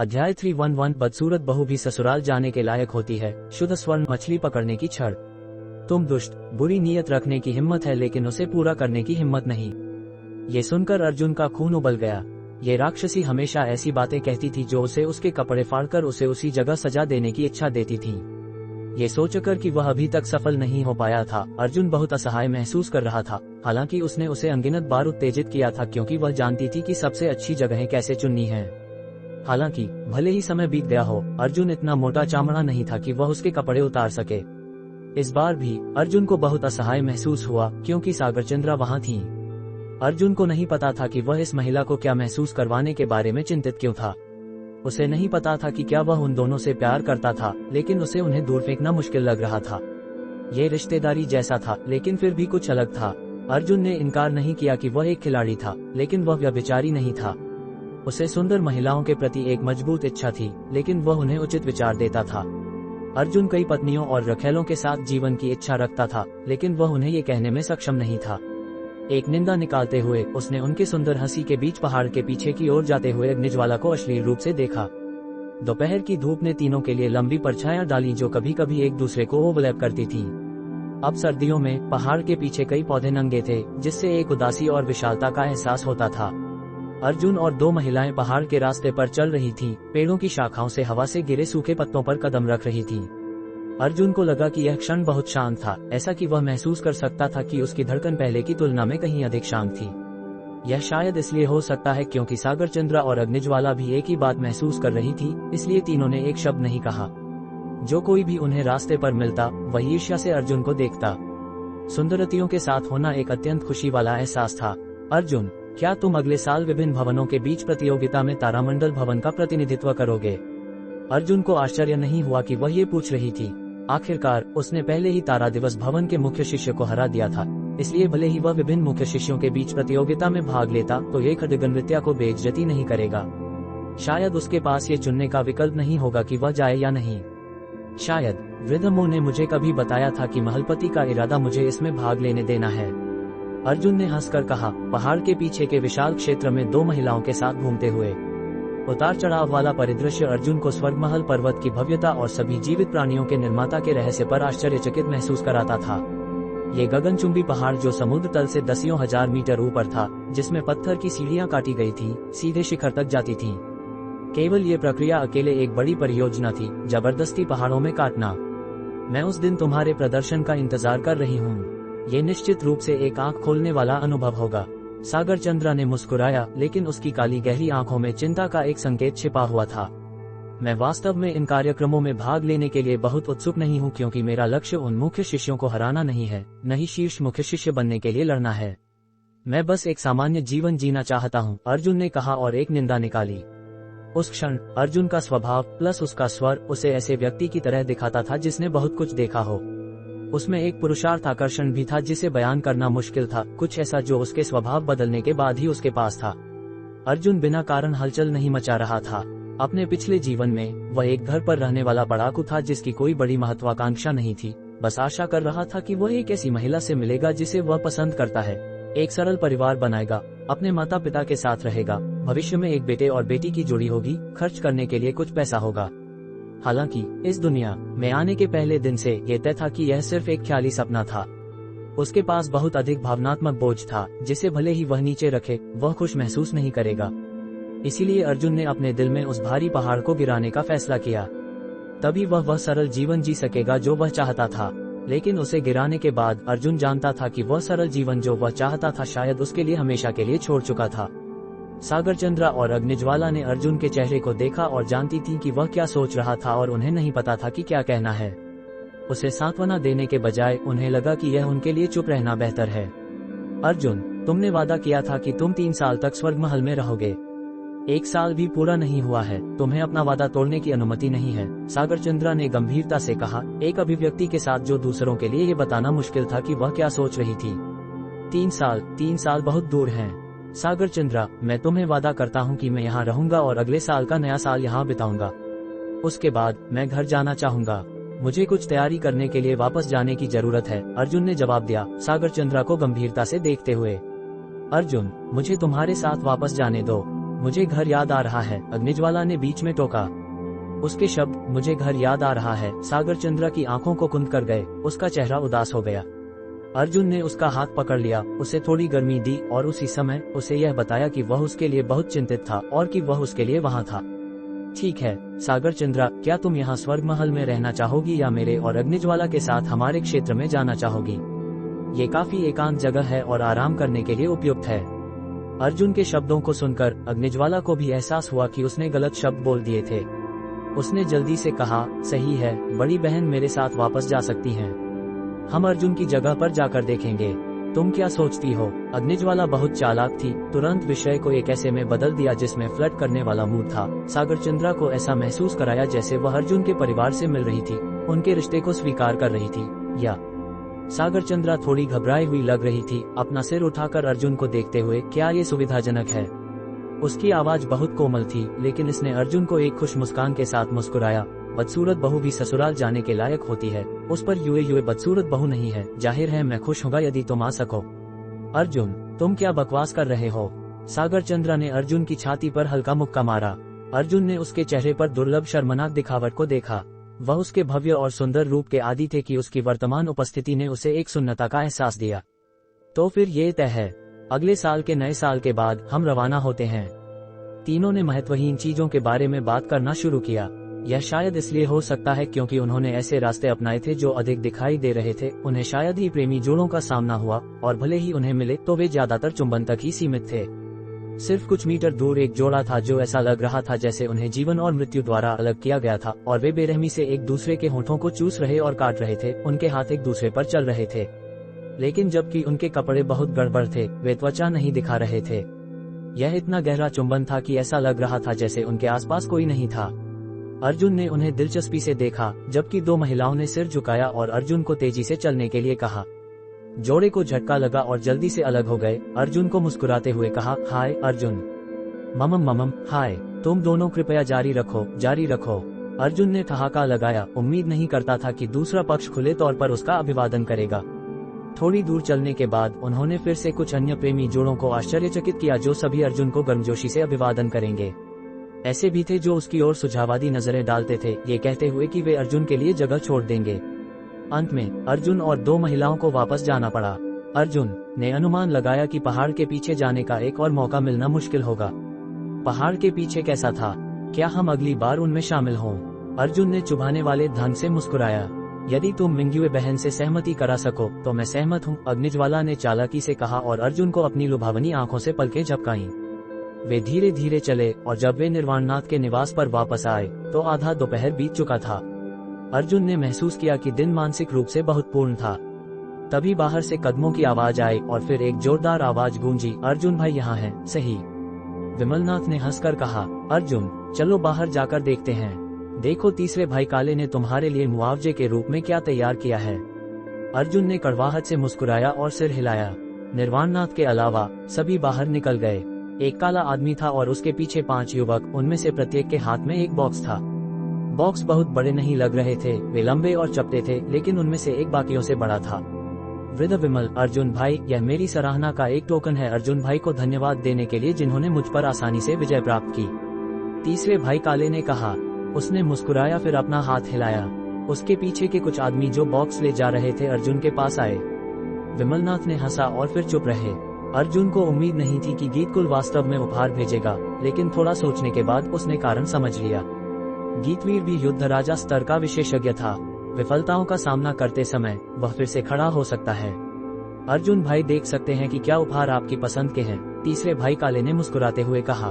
अध्याय 311 बदसूरत बहू भी ससुराल जाने के लायक होती है। शुद्ध स्वर्ण मछली पकड़ने की छड़। तुम दुष्ट, बुरी नीयत रखने की हिम्मत है लेकिन उसे पूरा करने की हिम्मत नहीं। ये सुनकर अर्जुन का खून उबल गया। ये राक्षसी हमेशा ऐसी बातें कहती थी जो उसे उसके कपड़े फाड़कर उसे उसी जगह सजा देने की इच्छा देती थी। ये सोचकर कि वह अभी तक सफल नहीं हो पाया था, अर्जुन बहुत असहाय महसूस कर रहा था। हालांकि उसने उसे अनगिनत बार उत्तेजित किया था क्योंकि वह जानती थी कि सबसे अच्छी जगहें कैसे चुननी है। हालांकि भले ही समय बीत गया हो, अर्जुन इतना मोटा चामड़ा नहीं था कि वह उसके कपड़े उतार सके। इस बार भी अर्जुन को बहुत असहाय महसूस हुआ क्योंकि सागरचंद्रा वहां थी। अर्जुन को नहीं पता था कि वह इस महिला को क्या महसूस करवाने के बारे में चिंतित क्यों था। उसे नहीं पता था कि क्या वह उन दोनों से प्यार करता था, लेकिन उसे उन्हें दूर फेंकना मुश्किल लग रहा था। ये रिश्तेदारी जैसा था लेकिन फिर भी कुछ अलग था। अर्जुन ने इनकार नहीं किया कि वह एक खिलाड़ी था, लेकिन वह व्यभिचारी नहीं था। उसे सुंदर महिलाओं के प्रति एक मजबूत इच्छा थी, लेकिन वह उन्हें उचित विचार देता था। अर्जुन कई पत्नियों और रखेलों के साथ जीवन की इच्छा रखता था, लेकिन वह उन्हें ये कहने में सक्षम नहीं था। एक निंदा निकालते हुए उसने उनके सुंदर हंसी के बीच पहाड़ के पीछे की ओर जाते हुए अग्निज्वाला को अश्लील रूप से देखा। दोपहर की धूप ने तीनों के लिए लंबी परछाइयां डाली जो कभी कभी एक दूसरे को ओवरलैप करती थीं। अब सर्दियों में पहाड़ के पीछे कई पौधे नंगे थे, जिससे एक उदासी और विशालता का एहसास होता था। अर्जुन और दो महिलाएं पहाड़ के रास्ते पर चल रही थीं, पेड़ों की शाखाओं से हवा से गिरे सूखे पत्तों पर कदम रख रही थीं। अर्जुन को लगा कि यह क्षण बहुत शांत था, ऐसा कि वह महसूस कर सकता था कि उसकी धड़कन पहले की तुलना में कहीं अधिक शांत थी। यह शायद इसलिए हो सकता है क्योंकि सागरचंद्रा और अग्निज्वाला भी एक ही बात महसूस कर रही थी, इसलिए तीनों ने एक शब्द नहीं कहा। जो कोई भी उन्हें रास्ते पर मिलता वह ईर्ष्या से अर्जुन को देखता। सुंदरतियों के साथ होना एक अत्यंत खुशी वाला एहसास था। अर्जुन, क्या तुम अगले साल विभिन्न भवनों के बीच प्रतियोगिता में तारामंडल भवन का प्रतिनिधित्व करोगे? अर्जुन को आश्चर्य नहीं हुआ कि वह ये पूछ रही थी। आखिरकार उसने पहले ही तारा दिवस भवन के मुख्य शिष्य को हरा दिया था, इसलिए भले ही वह विभिन्न मुख्य शिष्यों के बीच प्रतियोगिता में भाग लेता तो ये खड्ग नृत्या को बेइज्जती नहीं करेगा। शायद उसके पास ये चुनने का विकल्प नहीं होगा कि वह जाए या नहीं। शायद वृद्ध मुंह ने मुझे कभी बताया था कि महलपति का इरादा मुझे इसमें भाग लेने देना है। अर्जुन ने हंसकर कहा, पहाड़ के पीछे के विशाल क्षेत्र में दो महिलाओं के साथ घूमते हुए। उतार चढ़ाव वाला परिदृश्य अर्जुन को स्वर्गमहल पर्वत की भव्यता और सभी जीवित प्राणियों के निर्माता के रहस्य पर आश्चर्यचकित महसूस कराता था। ये गगनचुंबी पहाड़ जो समुद्र तल से दसियों हजार मीटर ऊपर था, जिसमें पत्थर की सीढ़ियां काटी गई थीं, सीधे शिखर तक जाती थीं। केवल ये प्रक्रिया अकेले एक बड़ी परियोजना थी, जबरदस्ती पहाड़ों में काटना। मैं उस दिन तुम्हारे प्रदर्शन का इंतजार कर रही हूँ। ये निश्चित रूप से एक आंख खोलने वाला अनुभव होगा। सागरचंद्रा ने मुस्कुराया, लेकिन उसकी काली गहरी आंखों में चिंता का एक संकेत छिपा हुआ था। मैं वास्तव में इन कार्यक्रमों में भाग लेने के लिए बहुत उत्सुक नहीं हूँ क्योंकि मेरा लक्ष्य उन मुख्य शिष्यों को हराना नहीं है, न ही शीर्ष मुख्य शिष्य बनने के लिए लड़ना है। मैं बस एक सामान्य जीवन जीना चाहता हूँ, अर्जुन ने कहा और एक निंदा निकाली। उस क्षण अर्जुन का स्वभाव प्लस उसका स्वर उसे ऐसे व्यक्ति की तरह दिखाता था जिसने बहुत कुछ देखा हो। उसमें एक पुरुषार्थ आकर्षण भी था जिसे बयान करना मुश्किल था, कुछ ऐसा जो उसके स्वभाव बदलने के बाद ही उसके पास था। अर्जुन बिना कारण हलचल नहीं मचा रहा था। अपने पिछले जीवन में वह एक घर पर रहने वाला पढ़ाकू था जिसकी कोई बड़ी महत्वाकांक्षा नहीं थी। बस आशा कर रहा था कि वह एक ऐसी महिला से मिलेगा जिसे वह पसंद करता है, एक सरल परिवार बनाएगा, अपने माता पिता के साथ रहेगा, भविष्य में एक बेटे और बेटी की जोड़ी होगी, खर्च करने के लिए कुछ पैसा होगा। हालांकि इस दुनिया में आने के पहले दिन से यह तय था कि यह सिर्फ एक ख्याली सपना था। उसके पास बहुत अधिक भावनात्मक बोझ था जिसे भले ही वह नीचे रखे वह खुश महसूस नहीं करेगा। इसीलिए अर्जुन ने अपने दिल में उस भारी पहाड़ को गिराने का फैसला किया। तभी वह सरल जीवन जी सकेगा जो वह चाहता था। लेकिन उसे गिराने के बाद अर्जुन जानता था कि वह सरल जीवन जो वह चाहता था शायद उसके लिए हमेशा के लिए छोड़ चुका था। सागरचंद्रा और अग्निज्वाला ने अर्जुन के चेहरे को देखा और जानती थी कि वह क्या सोच रहा था और उन्हें नहीं पता था कि क्या कहना है। उसे सांत्वना देने के बजाय उन्हें लगा कि यह उनके लिए चुप रहना बेहतर है। अर्जुन, तुमने वादा किया था कि तुम 3 साल तक स्वर्गमहल में रहोगे। 1 साल भी पूरा नहीं हुआ है, तुम्हें अपना वादा तोड़ने की अनुमति नहीं है, सागरचंद्रा ने गंभीरता से कहा, एक अभिव्यक्ति के साथ जो दूसरों के लिए ये बताना मुश्किल था कि वह क्या सोच रही थी। 3 साल बहुत दूर हैं। सागरचंद्रा, मैं तुम्हें वादा करता हूँ कि मैं यहाँ रहूंगा और अगले साल का नया साल यहाँ बिताऊंगा। उसके बाद मैं घर जाना चाहूंगा। मुझे कुछ तैयारी करने के लिए वापस जाने की जरूरत है, अर्जुन ने जवाब दिया, सागरचंद्रा को गंभीरता से देखते हुए। अर्जुन, मुझे तुम्हारे साथ वापस जाने दो। मुझे घर याद आ रहा है, अग्निज्वाला ने बीच में टोका। उसके शब्द मुझे घर याद आ रहा है सागर चंद्रा की आंखों को कुंद कर गए। उसका चेहरा उदास हो गया। अर्जुन ने उसका हाथ पकड़ लिया, उसे थोड़ी गर्मी दी और उसी समय उसे यह बताया कि वह उसके लिए बहुत चिंतित था और कि वह उसके लिए वहां था। ठीक है सागर चंद्रा, क्या तुम यहाँ स्वर्ग महल में रहना चाहोगी या मेरे और अग्निज्वाला के साथ हमारे क्षेत्र में जाना चाहोगी? ये काफी एकांत जगह है और आराम करने के लिए उपयुक्त है। अर्जुन के शब्दों को सुनकर अग्निज्वाला को भी एहसास हुआ कि उसने गलत शब्द बोल दिए थे। उसने जल्दी से कहा, सही है बड़ी बहन, मेरे साथ वापस जा सकती हैं। हम अर्जुन की जगह पर जाकर देखेंगे। तुम क्या सोचती हो? अग्निज्वाला बहुत चालाक थी, तुरंत विषय को एक ऐसे में बदल दिया जिसमें फ्लर्ट करने वाला मूड था। सागर चंद्रा को ऐसा महसूस कराया जैसे वह अर्जुन के परिवार से मिल रही थी, उनके रिश्ते को स्वीकार कर रही थी। या सागर चंद्रा थोड़ी घबराई हुई लग रही थी, अपना सिर उठाकर अर्जुन को देखते हुए। क्या ये सुविधाजनक है? उसकी आवाज बहुत कोमल थी, लेकिन इसने अर्जुन को एक खुश मुस्कान के साथ मुस्कुराया। बदसूरत बहू भी ससुराल जाने के लायक होती है, उस पर युए बदसूरत बहू नहीं है। जाहिर है मैं खुश होगा यदि तुम आ सको। अर्जुन, तुम क्या बकवास कर रहे हो? सागर चंद्रा ने अर्जुन की छाती पर हल्का मुक्का मारा। अर्जुन ने उसके चेहरे पर दुर्लभ शर्मनाक दिखावट को देखा। वह उसके भव्य और सुंदर रूप के आदी थे कि उसकी वर्तमान उपस्थिति ने उसे एक सुन्नता का एहसास दिया। तो फिर ये तय है, अगले साल के नए साल के बाद हम रवाना होते हैं। तीनों ने महत्वहीन चीजों के बारे में बात करना शुरू किया। यह शायद इसलिए हो सकता है क्योंकि उन्होंने ऐसे रास्ते अपनाए थे जो अधिक दिखाई दे रहे थे। उन्हें शायद ही प्रेमी जोड़ों का सामना हुआ, और भले ही उन्हें मिले तो वे ज्यादातर चुंबन तक ही सीमित थे। सिर्फ कुछ मीटर दूर एक जोड़ा था जो ऐसा लग रहा था जैसे उन्हें जीवन और मृत्यु द्वारा अलग किया गया था, और वे बेरहमी से एक दूसरे के होठों को चूस रहे और काट रहे थे। उनके हाथ एक दूसरे पर चल रहे थे, लेकिन जबकि उनके कपड़े बहुत गड़बड़ थे, वे त्वचा नहीं दिखा रहे थे। यह इतना गहरा चुंबन था कि ऐसा लग रहा था जैसे उनके आसपास कोई नहीं था। अर्जुन ने उन्हें दिलचस्पी से देखा, जबकि दो महिलाओं ने सिर झुकाया और अर्जुन को तेजी से चलने के लिए कहा। जोड़े को झटका लगा और जल्दी से अलग हो गए। अर्जुन को मुस्कुराते हुए कहा, हाय अर्जुन। ममम हाय। तुम दोनों कृपया जारी रखो, जारी रखो। अर्जुन ने ठहाका लगाया, उम्मीद नहीं करता था कि दूसरा पक्ष खुले तौर पर उसका अभिवादन करेगा। थोड़ी दूर चलने के बाद उन्होंने फिर से कुछ अन्य प्रेमी जोड़ों को आश्चर्यचकित किया जो सभी अर्जुन को गर्मजोशी से अभिवादन करेंगे। ऐसे भी थे जो उसकी ओर सुझावादी नजरें डालते थे, ये कहते हुए कि वे अर्जुन के लिए जगह छोड़ देंगे। अंत में अर्जुन और दो महिलाओं को वापस जाना पड़ा। अर्जुन ने अनुमान लगाया कि पहाड़ के पीछे जाने का एक और मौका मिलना मुश्किल होगा। पहाड़ के पीछे कैसा था? क्या हम अगली बार उनमें शामिल हों? अर्जुन ने चुभाने वाले ढंग से मुस्कुराया। यदि तुम मिंग्युए बहन से सहमति करा सको तो मैं सहमत हूँ, अग्निज्वाला ने चालाकी से कहा और अर्जुन को अपनी लुभावनी आंखों से पलकें झपकाईं। वे धीरे धीरे चले और जब वे निर्वाणनाथ के निवास पर वापस आए तो आधा दोपहर बीत चुका था। अर्जुन ने महसूस किया कि दिन मानसिक रूप से बहुत पूर्ण था। तभी बाहर से कदमों की आवाज आई और फिर एक जोरदार आवाज गूंजी, अर्जुन भाई यहाँ हैं, सही? विमलनाथ ने हंसकर कहा, अर्जुन चलो बाहर जाकर देखते हैं। देखो तीसरे भाई काले ने तुम्हारे लिए मुआवजे के रूप में क्या तैयार किया है। अर्जुन ने कड़वाहट से मुस्कुराया और सिर हिलाया। निर्वाणनाथ के अलावा सभी बाहर निकल गए। एक काला आदमी था और उसके पीछे 5 युवक, उनमें से प्रत्येक के हाथ में एक बॉक्स था। बॉक्स बहुत बड़े नहीं लग रहे थे, वे लंबे और चपटे थे, लेकिन उनमें से एक बाकियों से बड़ा था। वृद्ध विमल, अर्जुन भाई यह मेरी सराहना का एक टोकन है अर्जुन भाई को धन्यवाद देने के लिए जिन्होंने मुझ पर आसानी से विजय प्राप्त की। तीसरे भाई काले ने कहा। उसने मुस्कुराया फिर अपना हाथ हिलाया। उसके पीछे के कुछ आदमी जो बॉक्स ले जा रहे थे अर्जुन के पास आए। विमलनाथ ने हंसा और फिर चुप रहे। अर्जुन को उम्मीद नहीं थी कि गीतकुल वास्तव में उपहार भेजेगा, लेकिन थोड़ा सोचने के बाद उसने कारण समझ लिया। गीतवीर भी युद्ध राजा स्तर का विशेषज्ञ था। विफलताओं का सामना करते समय वह फिर से खड़ा हो सकता है। अर्जुन भाई देख सकते हैं कि क्या उपहार आपकी पसंद के हैं? तीसरे भाई काले ने मुस्कुराते हुए कहा।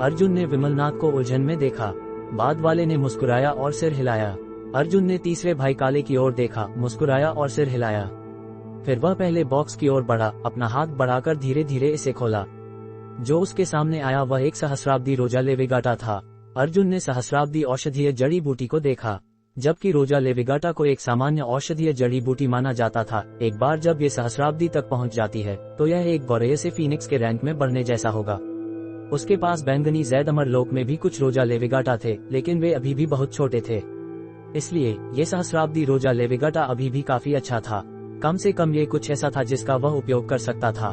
अर्जुन ने विमलनाथ को उलझन में देखा। बाद वाले ने मुस्कुराया और सिर हिलाया। अर्जुन ने तीसरे भाई काले की ओर देखा, मुस्कुराया और सिर हिलाया। फिर वह पहले बॉक्स की ओर बढ़ा, अपना हाथ बढ़ाकर धीरे धीरे इसे खोला। जो उसके सामने आया वह एक सहस्राब्दी रोजा लेविगाटा था। अर्जुन ने सहस्राब्दी औषधीय जड़ी बूटी को देखा। जबकि रोजा लेविगाटा को एक सामान्य औषधीय जड़ी बूटी माना जाता था, एक बार जब ये सहस्राब्दी तक पहुंच जाती है तो यह एक गौरय से फीनिक्स के रैंक में बढ़ने जैसा होगा। उसके पास बैंगनी जैद अमर लोक में भी कुछ रोजा लेविगाटा थे, लेकिन वे अभी भी बहुत छोटे थे। इसलिए ये सहस्राब्दी रोजा लेविगाटा अभी भी काफी अच्छा था। कम से कम ये कुछ ऐसा था जिसका वह उपयोग कर सकता था।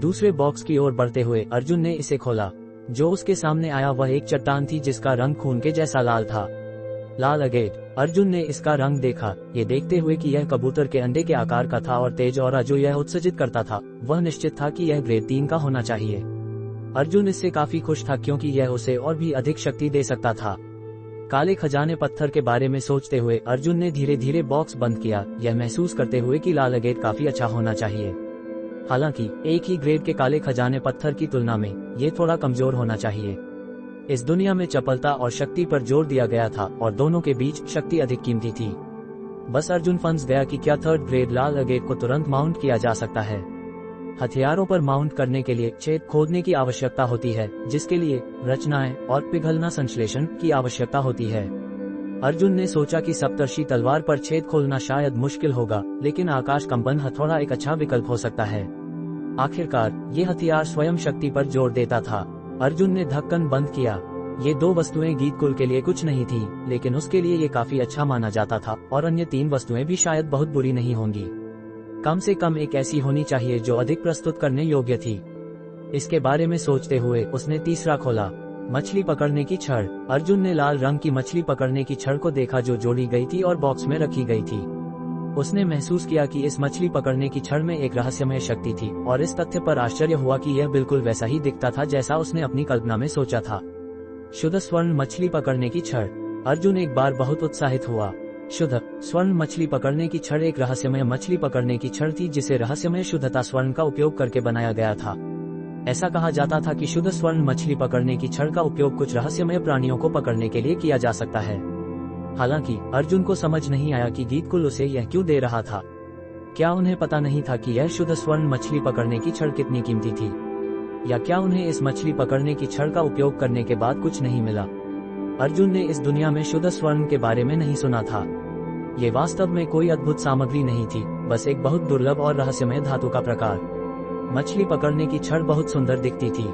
दूसरे बॉक्स की ओर बढ़ते हुए अर्जुन ने इसे खोला। जो उसके सामने आया वह एक चट्टान थी जिसका रंग खून के जैसा लाल था। लाल अगेट। अर्जुन ने इसका रंग देखा, ये देखते हुए कि यह कबूतर के अंडे के आकार का था और तेज और जो यह उत्सर्जित करता था वह निश्चित था कि यह ग्रेड 3 का होना चाहिए। अर्जुन इससे काफी खुश था क्योंकि यह उसे और भी अधिक शक्ति दे सकता था। काले खजाने पत्थर के बारे में सोचते हुए अर्जुन ने धीरे धीरे बॉक्स बंद किया, यह महसूस करते हुए कि लाल अगेट काफी अच्छा होना चाहिए। हालांकि एक ही ग्रेड के काले खजाने पत्थर की तुलना में ये थोड़ा कमजोर होना चाहिए। इस दुनिया में चपलता और शक्ति पर जोर दिया गया था और दोनों के बीच शक्ति अधिक कीमती थी। बस अर्जुन फंस गया कि क्या थर्ड ग्रेड लाल अगेट को तुरंत माउंट किया जा सकता है। हथियारों पर माउंट करने के लिए छेद खोदने की आवश्यकता होती है, जिसके लिए रचनाएं और पिघलना संश्लेषण की आवश्यकता होती है। अर्जुन ने सोचा कि सप्तर्षि तलवार पर छेद खोलना शायद मुश्किल होगा, लेकिन आकाश कंपन हथौड़ा एक अच्छा विकल्प हो सकता है। आखिरकार ये हथियार स्वयं शक्ति पर जोर देता था। अर्जुन ने ढक्कन बंद किया। ये दो वस्तुएं गीतकुल के लिए कुछ नहीं थी, लेकिन उसके लिए ये काफी अच्छा माना जाता था और अन्य 3 वस्तुएं भी शायद बहुत बुरी नहीं होंगी। कम से कम एक ऐसी होनी चाहिए जो अधिक प्रस्तुत करने योग्य थी। इसके बारे में सोचते हुए उसने तीसरा खोला, मछली पकड़ने की छड़। अर्जुन ने लाल रंग की मछली पकड़ने की छड़ को देखा जो जोड़ी गई थी और बॉक्स में रखी गई थी। उसने महसूस किया कि इस मछली पकड़ने की छड़ में एक रहस्यमय शक्ति थी और इस तथ्य पर आश्चर्य हुआ कि यह बिल्कुल वैसा ही दिखता था जैसा उसने अपनी कल्पना में सोचा था। शुद्ध स्वर्ण मछली पकड़ने की छड़। अर्जुन एक बार बहुत उत्साहित हुआ। शुद्ध स्वर्ण मछली पकड़ने की छड़ एक रहस्यमय मछली पकड़ने की छड़ थी जिसे रहस्यमय शुद्धता स्वर्ण का उपयोग करके बनाया गया था। ऐसा कहा जाता था कि शुद्ध स्वर्ण मछली पकड़ने की छड़ का उपयोग कुछ रहस्यमय प्राणियों को पकड़ने के लिए किया जा सकता है। हालांकि अर्जुन को समझ नहीं आया कि गीतकुल उसे यह क्यों दे रहा था। क्या उन्हें पता नहीं था कि यह शुद्ध स्वर्ण मछली पकड़ने की छड़ कितनी कीमती थी, या क्या उन्हें इस मछली पकड़ने की छड़ का उपयोग करने के बाद कुछ नहीं मिला। अर्जुन ने इस दुनिया में शुद्ध स्वर्ण के बारे में नहीं सुना था। ये वास्तव में कोई अद्भुत सामग्री नहीं थी, बस एक बहुत दुर्लभ और रहस्यमय धातु का प्रकार। मछली पकड़ने की छड़ बहुत सुंदर दिखती थी।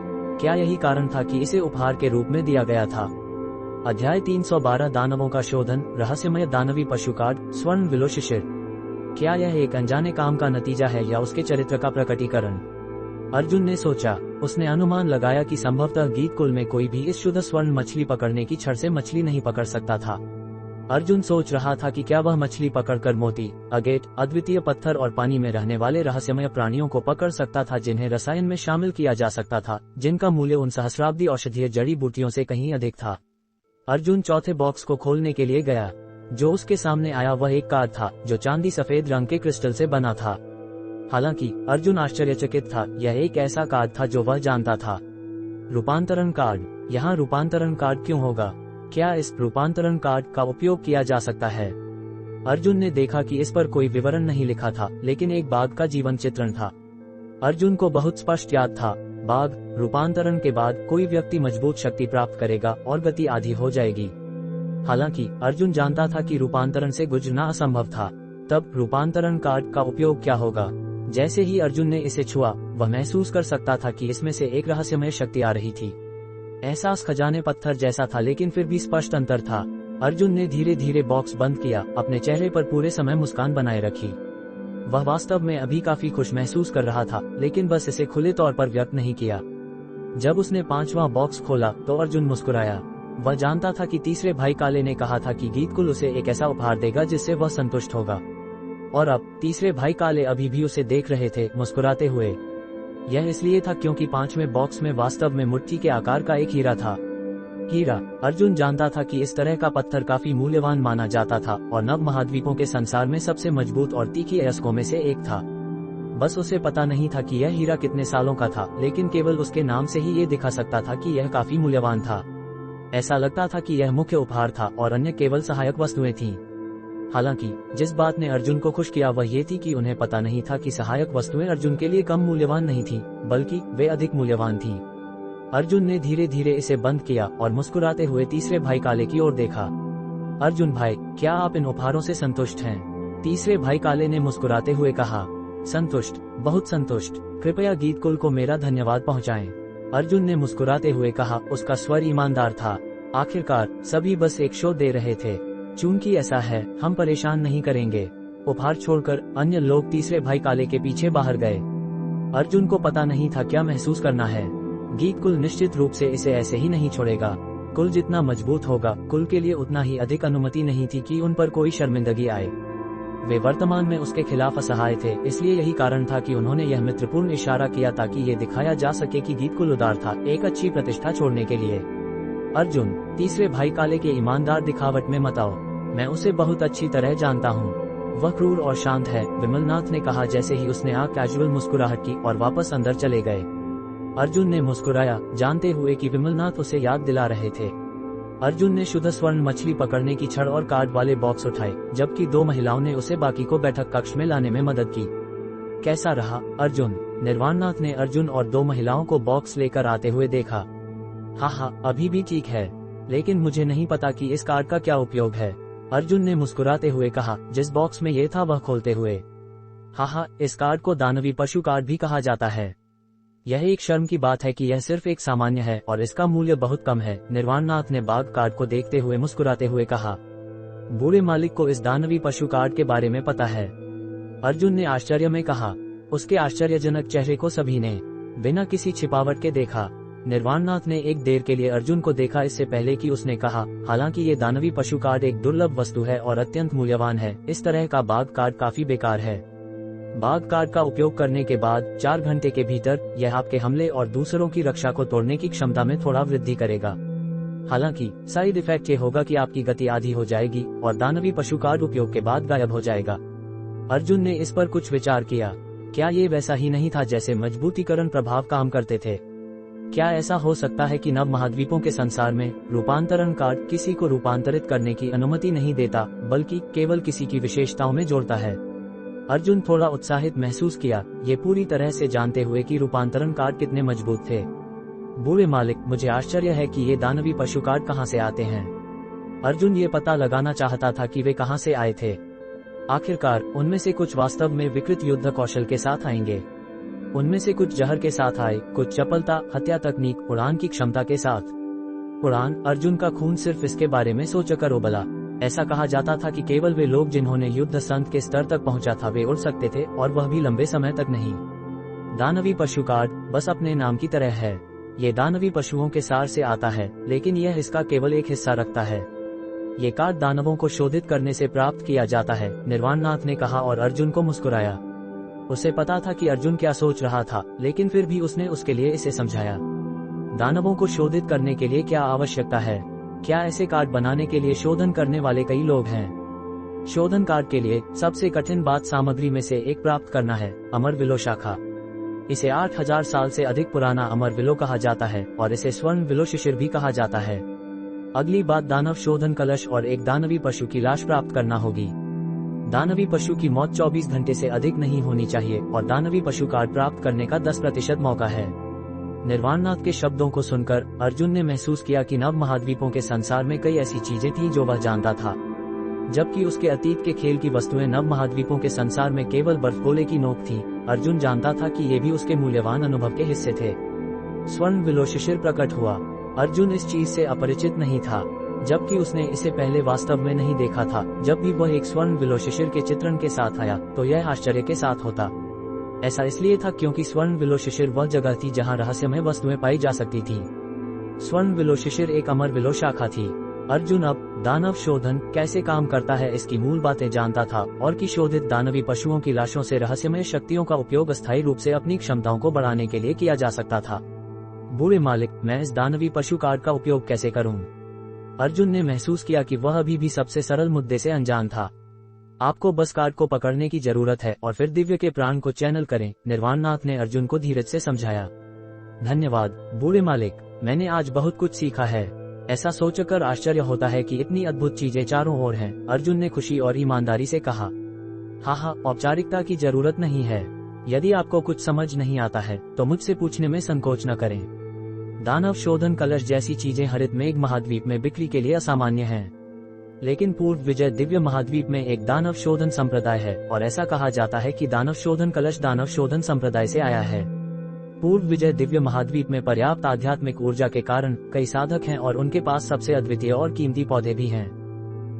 क्या यही कारण था कि इसे उपहार के रूप में दिया गया था? अध्याय 312 दानवों का शोधन, रहस्यमय दानवी पशु कार्ड, स्वर्ण विलो शिशिर। क्या यह एक अनजाने काम का नतीजा है या उसके चरित्र का प्रकटीकरण? अर्जुन ने सोचा। उसने अनुमान लगाया कि संभवतः गीतकुल में कोई भी इस शुद्ध स्वर्ण मछली पकड़ने की छड़ से मछली नहीं पकड़ सकता था। अर्जुन सोच रहा था कि क्या वह मछली पकड़कर मोती, अगेट, अद्वितीय पत्थर और पानी में रहने वाले रहस्यमय प्राणियों को पकड़ सकता था जिन्हें रसायन में शामिल किया जा सकता था, जिनका मूल्य उन सहस्राब्दी औषधीय जड़ी बूटियों से कहीं अधिक था। अर्जुन चौथे बॉक्स को खोलने के लिए गया। जो उसके सामने आया वह एक कार्ड था जो चांदी सफेद रंग के क्रिस्टल से बना था। हालांकि अर्जुन आश्चर्यचकित था, यह एक ऐसा कार्ड था जो वह जानता था। रूपांतरण कार्ड। यहाँ रूपांतरण कार्ड क्यों होगा? क्या इस रूपांतरण कार्ड का उपयोग किया जा सकता है? अर्जुन ने देखा कि इस पर कोई विवरण नहीं लिखा था, लेकिन एक बाघ का जीवन चित्रण था। अर्जुन को बहुत स्पष्ट याद था, बाघ, रूपांतरण के बाद कोई व्यक्ति मजबूत शक्ति प्राप्त करेगा और गति आधी हो जाएगी। हालांकि अर्जुन जानता था कि रूपांतरण से गुजरना असंभव था। तब रूपांतरण कार्ड का उपयोग क्या होगा? जैसे ही अर्जुन ने इसे छुआ, वह महसूस कर सकता था कि इसमें से एक रहस्यमय शक्ति आ रही थी। एहसास खजाने पत्थर जैसा था, लेकिन फिर भी स्पष्ट अंतर था। अर्जुन ने धीरे धीरे बॉक्स बंद किया, अपने चेहरे पर पूरे समय मुस्कान बनाए रखी। वह वास्तव में अभी काफी खुश महसूस कर रहा था, लेकिन बस इसे खुले तौर पर व्यक्त नहीं किया। जब उसने 5वां बॉक्स खोला तो अर्जुन मुस्कुराया। वह जानता था कि तीसरे भाई काले ने कहा था कि गीतकुल उसे एक ऐसा उपहार देगा जिससे वह संतुष्ट होगा, और अब तीसरे भाई काले अभी भी उसे देख रहे थे, मुस्कुराते हुए। यह इसलिए था क्योंकि 5वें बॉक्स में वास्तव में मुट्ठी के आकार का एक हीरा था। हीरा। अर्जुन जानता था कि इस तरह का पत्थर काफी मूल्यवान माना जाता था और नव महाद्वीपों के संसार में सबसे मजबूत और तीखी अयस्कों में से एक था। बस उसे पता नहीं था कि यह हीरा कितने सालों का था, लेकिन केवल उसके नाम से ही ये दिखा सकता था कि यह काफी मूल्यवान था। ऐसा लगता था कि यह मुख्य उपहार था और अन्य केवल सहायक वस्तुएं थीं। हालांकि जिस बात ने अर्जुन को खुश किया वह ये थी कि उन्हें पता नहीं था कि सहायक वस्तुएं अर्जुन के लिए कम मूल्यवान नहीं थीं, बल्कि वे अधिक मूल्यवान थीं। अर्जुन ने धीरे धीरे इसे बंद किया और मुस्कुराते हुए तीसरे भाई काले की ओर देखा। अर्जुन भाई, क्या आप इन उपहारों से संतुष्ट हैं? तीसरे भाई काले ने मुस्कुराते हुए कहा। संतुष्ट, बहुत संतुष्ट। कृपया गीतकुल को मेरा धन्यवाद पहुंचाएं। अर्जुन ने मुस्कुराते हुए कहा। उसका स्वर ईमानदार था। आखिरकार सभी बस एक शो दे रहे थे। चूंकि ऐसा है, हम परेशान नहीं करेंगे। उपहार छोड़कर अन्य लोग तीसरे भाई काले के पीछे बाहर गए। अर्जुन को पता नहीं था क्या महसूस करना है। गीत कुल निश्चित रूप से इसे ऐसे ही नहीं छोड़ेगा। कुल जितना मजबूत होगा, कुल के लिए उतना ही अधिक अनुमति नहीं थी कि उन पर कोई शर्मिंदगी आए। वे वर्तमान में उसके खिलाफ असहाय थे, इसलिए यही कारण था कि उन्होंने यह मित्रपूर्ण इशारा किया ताकि ये दिखाया जा सके कि गीत कुल उदार था, एक अच्छी प्रतिष्ठा छोड़ने के लिए। अर्जुन, तीसरे भाई काले के ईमानदार दिखावट में मत आओ, मैं उसे बहुत अच्छी तरह जानता हूँ। वह क्रूर और शांत है, विमलनाथ ने कहा जैसे ही उसने कैजुअल मुस्कुराहट की और वापस अंदर चले गए। अर्जुन ने मुस्कुराया, जानते हुए कि विमलनाथ उसे याद दिला रहे थे। अर्जुन ने शुद्ध स्वर्ण मछली पकड़ने की छड़ और कार्ड वाले बॉक्स उठाए, जबकि दो महिलाओं ने उसे बाकी को बैठक कक्ष में लाने में मदद की। कैसा रहा अर्जुन? निर्वाणनाथ ने अर्जुन और दो महिलाओं को बॉक्स लेकर आते हुए देखा। हाँ, अभी भी ठीक है, लेकिन मुझे नहीं पता कि इस कार्ड का क्या उपयोग है, अर्जुन ने मुस्कुराते हुए कहा। जिस बॉक्स में ये था वह खोलते हुए, हाँ, इस कार्ड को दानवी पशु कार्ड भी कहा जाता है। यह एक शर्म की बात है कि यह सिर्फ एक सामान्य है और इसका मूल्य बहुत कम है, निर्वाणनाथ ने बाघ कार्ड को देखते हुए मुस्कुराते हुए कहा। बूढ़े मालिक को इस दानवी पशु कार्ड के बारे में पता है, अर्जुन ने आश्चर्य में कहा। उसके आश्चर्यजनक चेहरे को सभी ने बिना किसी छिपावट के देखा। निर्वाणनाथ ने एक देर के लिए अर्जुन को देखा, इससे पहले कि उसने कहा, हालांकि ये दानवी पशु कार्ड एक दुर्लभ वस्तु है और अत्यंत मूल्यवान है, इस तरह का बाघ कार्ड काफी बेकार है। बाघ कार्ड का उपयोग करने के बाद 4 घंटे के भीतर यह आपके हमले और दूसरों की रक्षा को तोड़ने की क्षमता में थोड़ा वृद्धि करेगा। हालांकि साइड इफेक्ट ये होगा कि आपकी गति आधी हो जाएगी और दानवी पशु कार्ड उपयोग के बाद गायब हो जाएगा। अर्जुन ने इस पर कुछ विचार किया। क्या ये वैसा ही नहीं था जैसे मजबूतीकरण प्रभाव काम करते थे? क्या ऐसा हो सकता है कि नव महाद्वीपों के संसार में रूपांतरण कार्ड किसी को रूपांतरित करने की अनुमति नहीं देता, बल्कि केवल किसी की विशेषताओं में जोड़ता है? अर्जुन थोड़ा उत्साहित महसूस किया, ये पूरी तरह से जानते हुए कि रूपांतरण कार्ड कितने मजबूत थे। बूढ़े मालिक, मुझे आश्चर्य है कि ये दानवी पशु कार्ड कहाँ से आते हैं। अर्जुन ये पता लगाना चाहता था कि वे कहाँ से आए थे। आखिरकार उनमें से कुछ वास्तव में विकृत युद्ध कौशल के साथ आएंगे, उनमें से कुछ जहर के साथ आए, कुछ चपलता, हत्या तकनीक, उड़ान की क्षमता के साथ। उड़ान, अर्जुन का खून सिर्फ इसके बारे में सोचकर उबला। ऐसा कहा जाता था कि केवल वे लोग जिन्होंने युद्ध संत के स्तर तक पहुंचा था वे उड़ सकते थे, और वह भी लंबे समय तक नहीं। दानवी पशु कार्ड बस अपने नाम की तरह है, ये दानवी पशुओं के सार से आता है, लेकिन यह इसका केवल एक हिस्सा रखता है। ये कार्ड दानवों को शोधित करने से प्राप्त किया जाता है, निर्वाणनाथ ने कहा और अर्जुन को मुस्कुराया। उसे पता था कि अर्जुन क्या सोच रहा था, लेकिन फिर भी उसने उसके लिए इसे समझाया। दानवों को शोधित करने के लिए क्या आवश्यकता है? क्या ऐसे कार्ड बनाने के लिए शोधन करने वाले कई लोग हैं? शोधन कार्ड के लिए सबसे कठिन बात सामग्री में से एक प्राप्त करना है, अमर विलो शाखा। इसे 8000 साल से अधिक पुराना अमर विलो कहा जाता है और इसे स्वर्ण विलो शिशिर भी कहा जाता है। अगली बात दानव शोधन कलश और एक दानवी पशु की लाश प्राप्त करना होगी। दानवी पशु की मौत 24 घंटे से अधिक नहीं होनी चाहिए और दानवी पशु कार्ड प्राप्त करने का 10% मौका है। निर्वाणनाथ के शब्दों को सुनकर अर्जुन ने महसूस किया कि नव महाद्वीपों के संसार में कई ऐसी चीजें थीं जो वह जानता था, जबकि उसके अतीत के खेल की वस्तुएं नव महाद्वीपों के संसार में केवल बर्फगोले की नोक थी। अर्जुन जानता था कि ये भी उसके मूल्यवान अनुभव के हिस्से थे। स्वर्ण विलो शिशिर प्रकट हुआ। अर्जुन इस चीज से अपरिचित नहीं था, जबकि उसने इसे पहले वास्तव में नहीं देखा था। जब भी वह एक स्वर्ण विलो शिशिर के चित्रण के साथ आया तो यह आश्चर्य के साथ होता। ऐसा इसलिए था क्योंकि स्वर्ण विलो शिशिर वह जगह थी जहां रहस्यमय वस्तुएं पाई जा सकती थी। स्वर्ण विलो शिशिर एक अमर विलो शाखा थी। अर्जुन अब दानव शोधन कैसे काम करता है इसकी मूल बातें जानता था, और कि शोधित दानवी पशुओं की लाशों से रहस्यमय शक्तियों का उपयोग अस्थायी रूप से अपनी क्षमताओं को बढ़ाने के लिए किया जा सकता था। बूढ़े मालिक, मैं इस दानवी पशु कार्ड का उपयोग कैसे करूं? अर्जुन ने महसूस किया कि वह अभी भी सबसे सरल मुद्दे से अनजान था। आपको बस कार्ड को पकड़ने की जरूरत है और फिर दिव्य के प्राण को चैनल करें, निर्वाणनाथ ने अर्जुन को धीरज से समझाया। धन्यवाद बूढ़े मालिक, मैंने आज बहुत कुछ सीखा है। ऐसा सोचकर आश्चर्य होता है कि इतनी अद्भुत चीजें चारों ओर हैं, अर्जुन ने खुशी और ईमानदारी से कहा। हाँ, औपचारिकता की जरूरत नहीं है। यदि आपको कुछ समझ नहीं आता है तो मुझसे पूछने में संकोच न करें। दानव शोधन कलश जैसी चीजें हरित मेघ महाद्वीप में बिक्री के लिए असामान्य हैं, लेकिन पूर्व विजय दिव्य महाद्वीप में एक दानव शोधन संप्रदाय है और ऐसा कहा जाता है कि दानव शोधन कलश दानव शोधन संप्रदाय से आया है। पूर्व विजय दिव्य महाद्वीप में पर्याप्त आध्यात्मिक ऊर्जा के कारण कई साधक हैं और उनके पास सबसे अद्वितीय और कीमती पौधे भी हैं।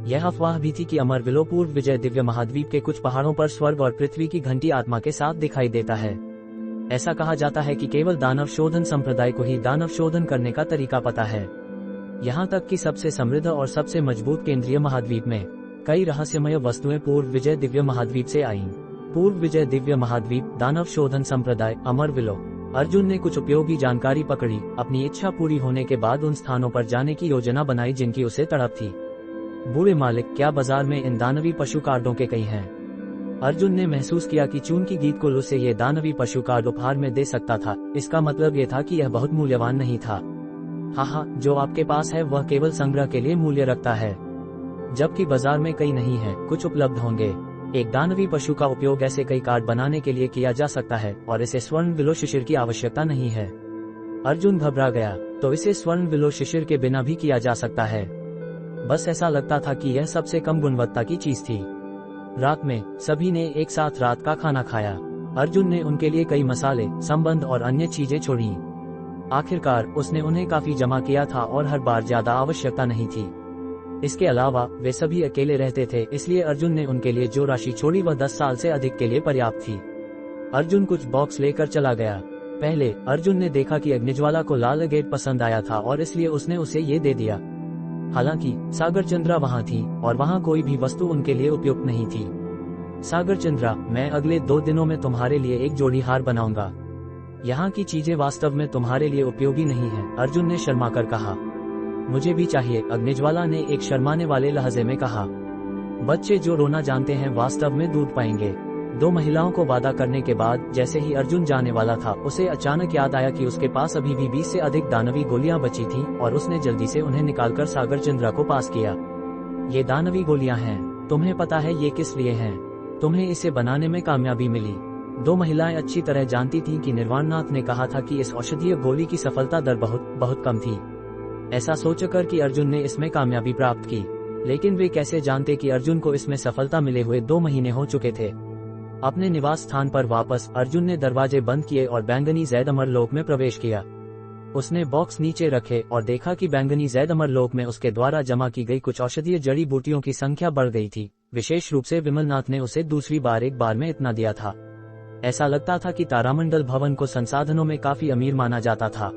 यह अफवाह भी थी कि अमर विलो पूर्व विजय दिव्य महाद्वीप के कुछ पहाड़ों पर स्वर्ग और पृथ्वी की घंटी आत्मा के साथ दिखाई देता है। ऐसा कहा जाता है कि केवल दानव शोधन संप्रदाय को ही दानव शोधन करने का तरीका पता है। यहाँ तक कि सबसे समृद्ध और सबसे मजबूत केंद्रीय महाद्वीप में कई रहस्यमय वस्तुएं पूर्व विजय दिव्य महाद्वीप से आईं। पूर्व विजय दिव्य महाद्वीप, दानव शोधन संप्रदाय, अमर विलो। अर्जुन ने कुछ उपयोगी जानकारी पकड़ी, अपनी इच्छा पूरी होने के बाद उन स्थानों पर जाने की योजना बनाई जिनकी उसे तड़प थी। बूढ़े मालिक, क्या बाजार में इन दानवी पशु कार्डों के कई हैं? अर्जुन ने महसूस किया कि चून की गीत कुल उसे ये दानवी पशु कार्ड उपहार में दे सकता था। इसका मतलब ये था कि यह बहुत मूल्यवान नहीं था। हाँ, जो आपके पास है वह केवल संग्रह के लिए मूल्य रखता है, जबकि बाजार में कई नहीं है, कुछ उपलब्ध होंगे। एक दानवी पशु का उपयोग ऐसे कई कार्ड बनाने के लिए किया जा सकता है और इसे स्वर्ण विलो शिशिर की आवश्यकता नहीं है। अर्जुन घबरा गया, तो इसे स्वर्ण विलो शिशिर के बिना भी किया जा सकता है। बस ऐसा लगता था कि यह सबसे कम गुणवत्ता की चीज थी। रात में सभी ने एक साथ रात का खाना खाया। अर्जुन ने उनके लिए कई मसाले, संबंध और अन्य चीजें छोड़ी। आखिरकार उसने उन्हें काफी जमा किया था और हर बार ज्यादा आवश्यकता नहीं थी। इसके अलावा वे सभी अकेले रहते थे, इसलिए अर्जुन ने उनके लिए जो राशि छोड़ी वह 10 साल से अधिक के लिए पर्याप्त थी। अर्जुन कुछ बॉक्स लेकर चला गया। पहले अर्जुन ने देखा कि अग्निज्वाला को लाल गेट पसंद आया था और इसलिए उसने उसे ये दे दिया। हालांकि सागर चंद्रा वहाँ थी और वहाँ कोई भी वस्तु उनके लिए उपयुक्त नहीं थी। सागर चंद्रा, मैं अगले 2 दिनों में तुम्हारे लिए एक जोड़ी हार बनाऊंगा। यहाँ की चीजें वास्तव में तुम्हारे लिए उपयोगी नहीं है, अर्जुन ने शर्मा कर कहा। मुझे भी चाहिए, अग्निज्वाला ने एक शर्माने वाले लहजे में कहा। बच्चे जो रोना जानते हैं वास्तव में दूध पाएंगे। 2 महिलाओं को वादा करने के बाद जैसे ही अर्जुन जाने वाला था, उसे अचानक याद आया कि उसके पास अभी भी 20 से अधिक दानवी गोलियां बची थीं और उसने जल्दी से उन्हें निकालकर सागर चंद्रा को पास किया। ये दानवी गोलियां हैं, तुम्हें पता है ये किस लिए हैं? तुम्हें इसे बनाने में कामयाबी मिली। 2 महिलाएं अच्छी तरह जानती थीं कि निर्वाणनाथ ने कहा था कि इस औषधीय गोली की सफलता दर बहुत कम थी। ऐसा सोचकर कि अर्जुन ने इसमें कामयाबी प्राप्त की, लेकिन वे कैसे जानते कि अर्जुन को इसमें सफलता मिले हुए 2 महीने हो चुके थे। अपने निवास स्थान पर वापस अर्जुन ने दरवाजे बंद किए और बैंगनी जैद अमरलोक में प्रवेश किया। उसने बॉक्स नीचे रखे और देखा कि बैंगनी जैद अमरलोक में उसके द्वारा जमा की गई कुछ औषधीय जड़ी बूटियों की संख्या बढ़ गई थी। विशेष रूप से विमलनाथ ने उसे दूसरी बार एक बार में इतना दिया था। ऐसा लगता था कि तारामंडल भवन को संसाधनों में काफी अमीर माना जाता था।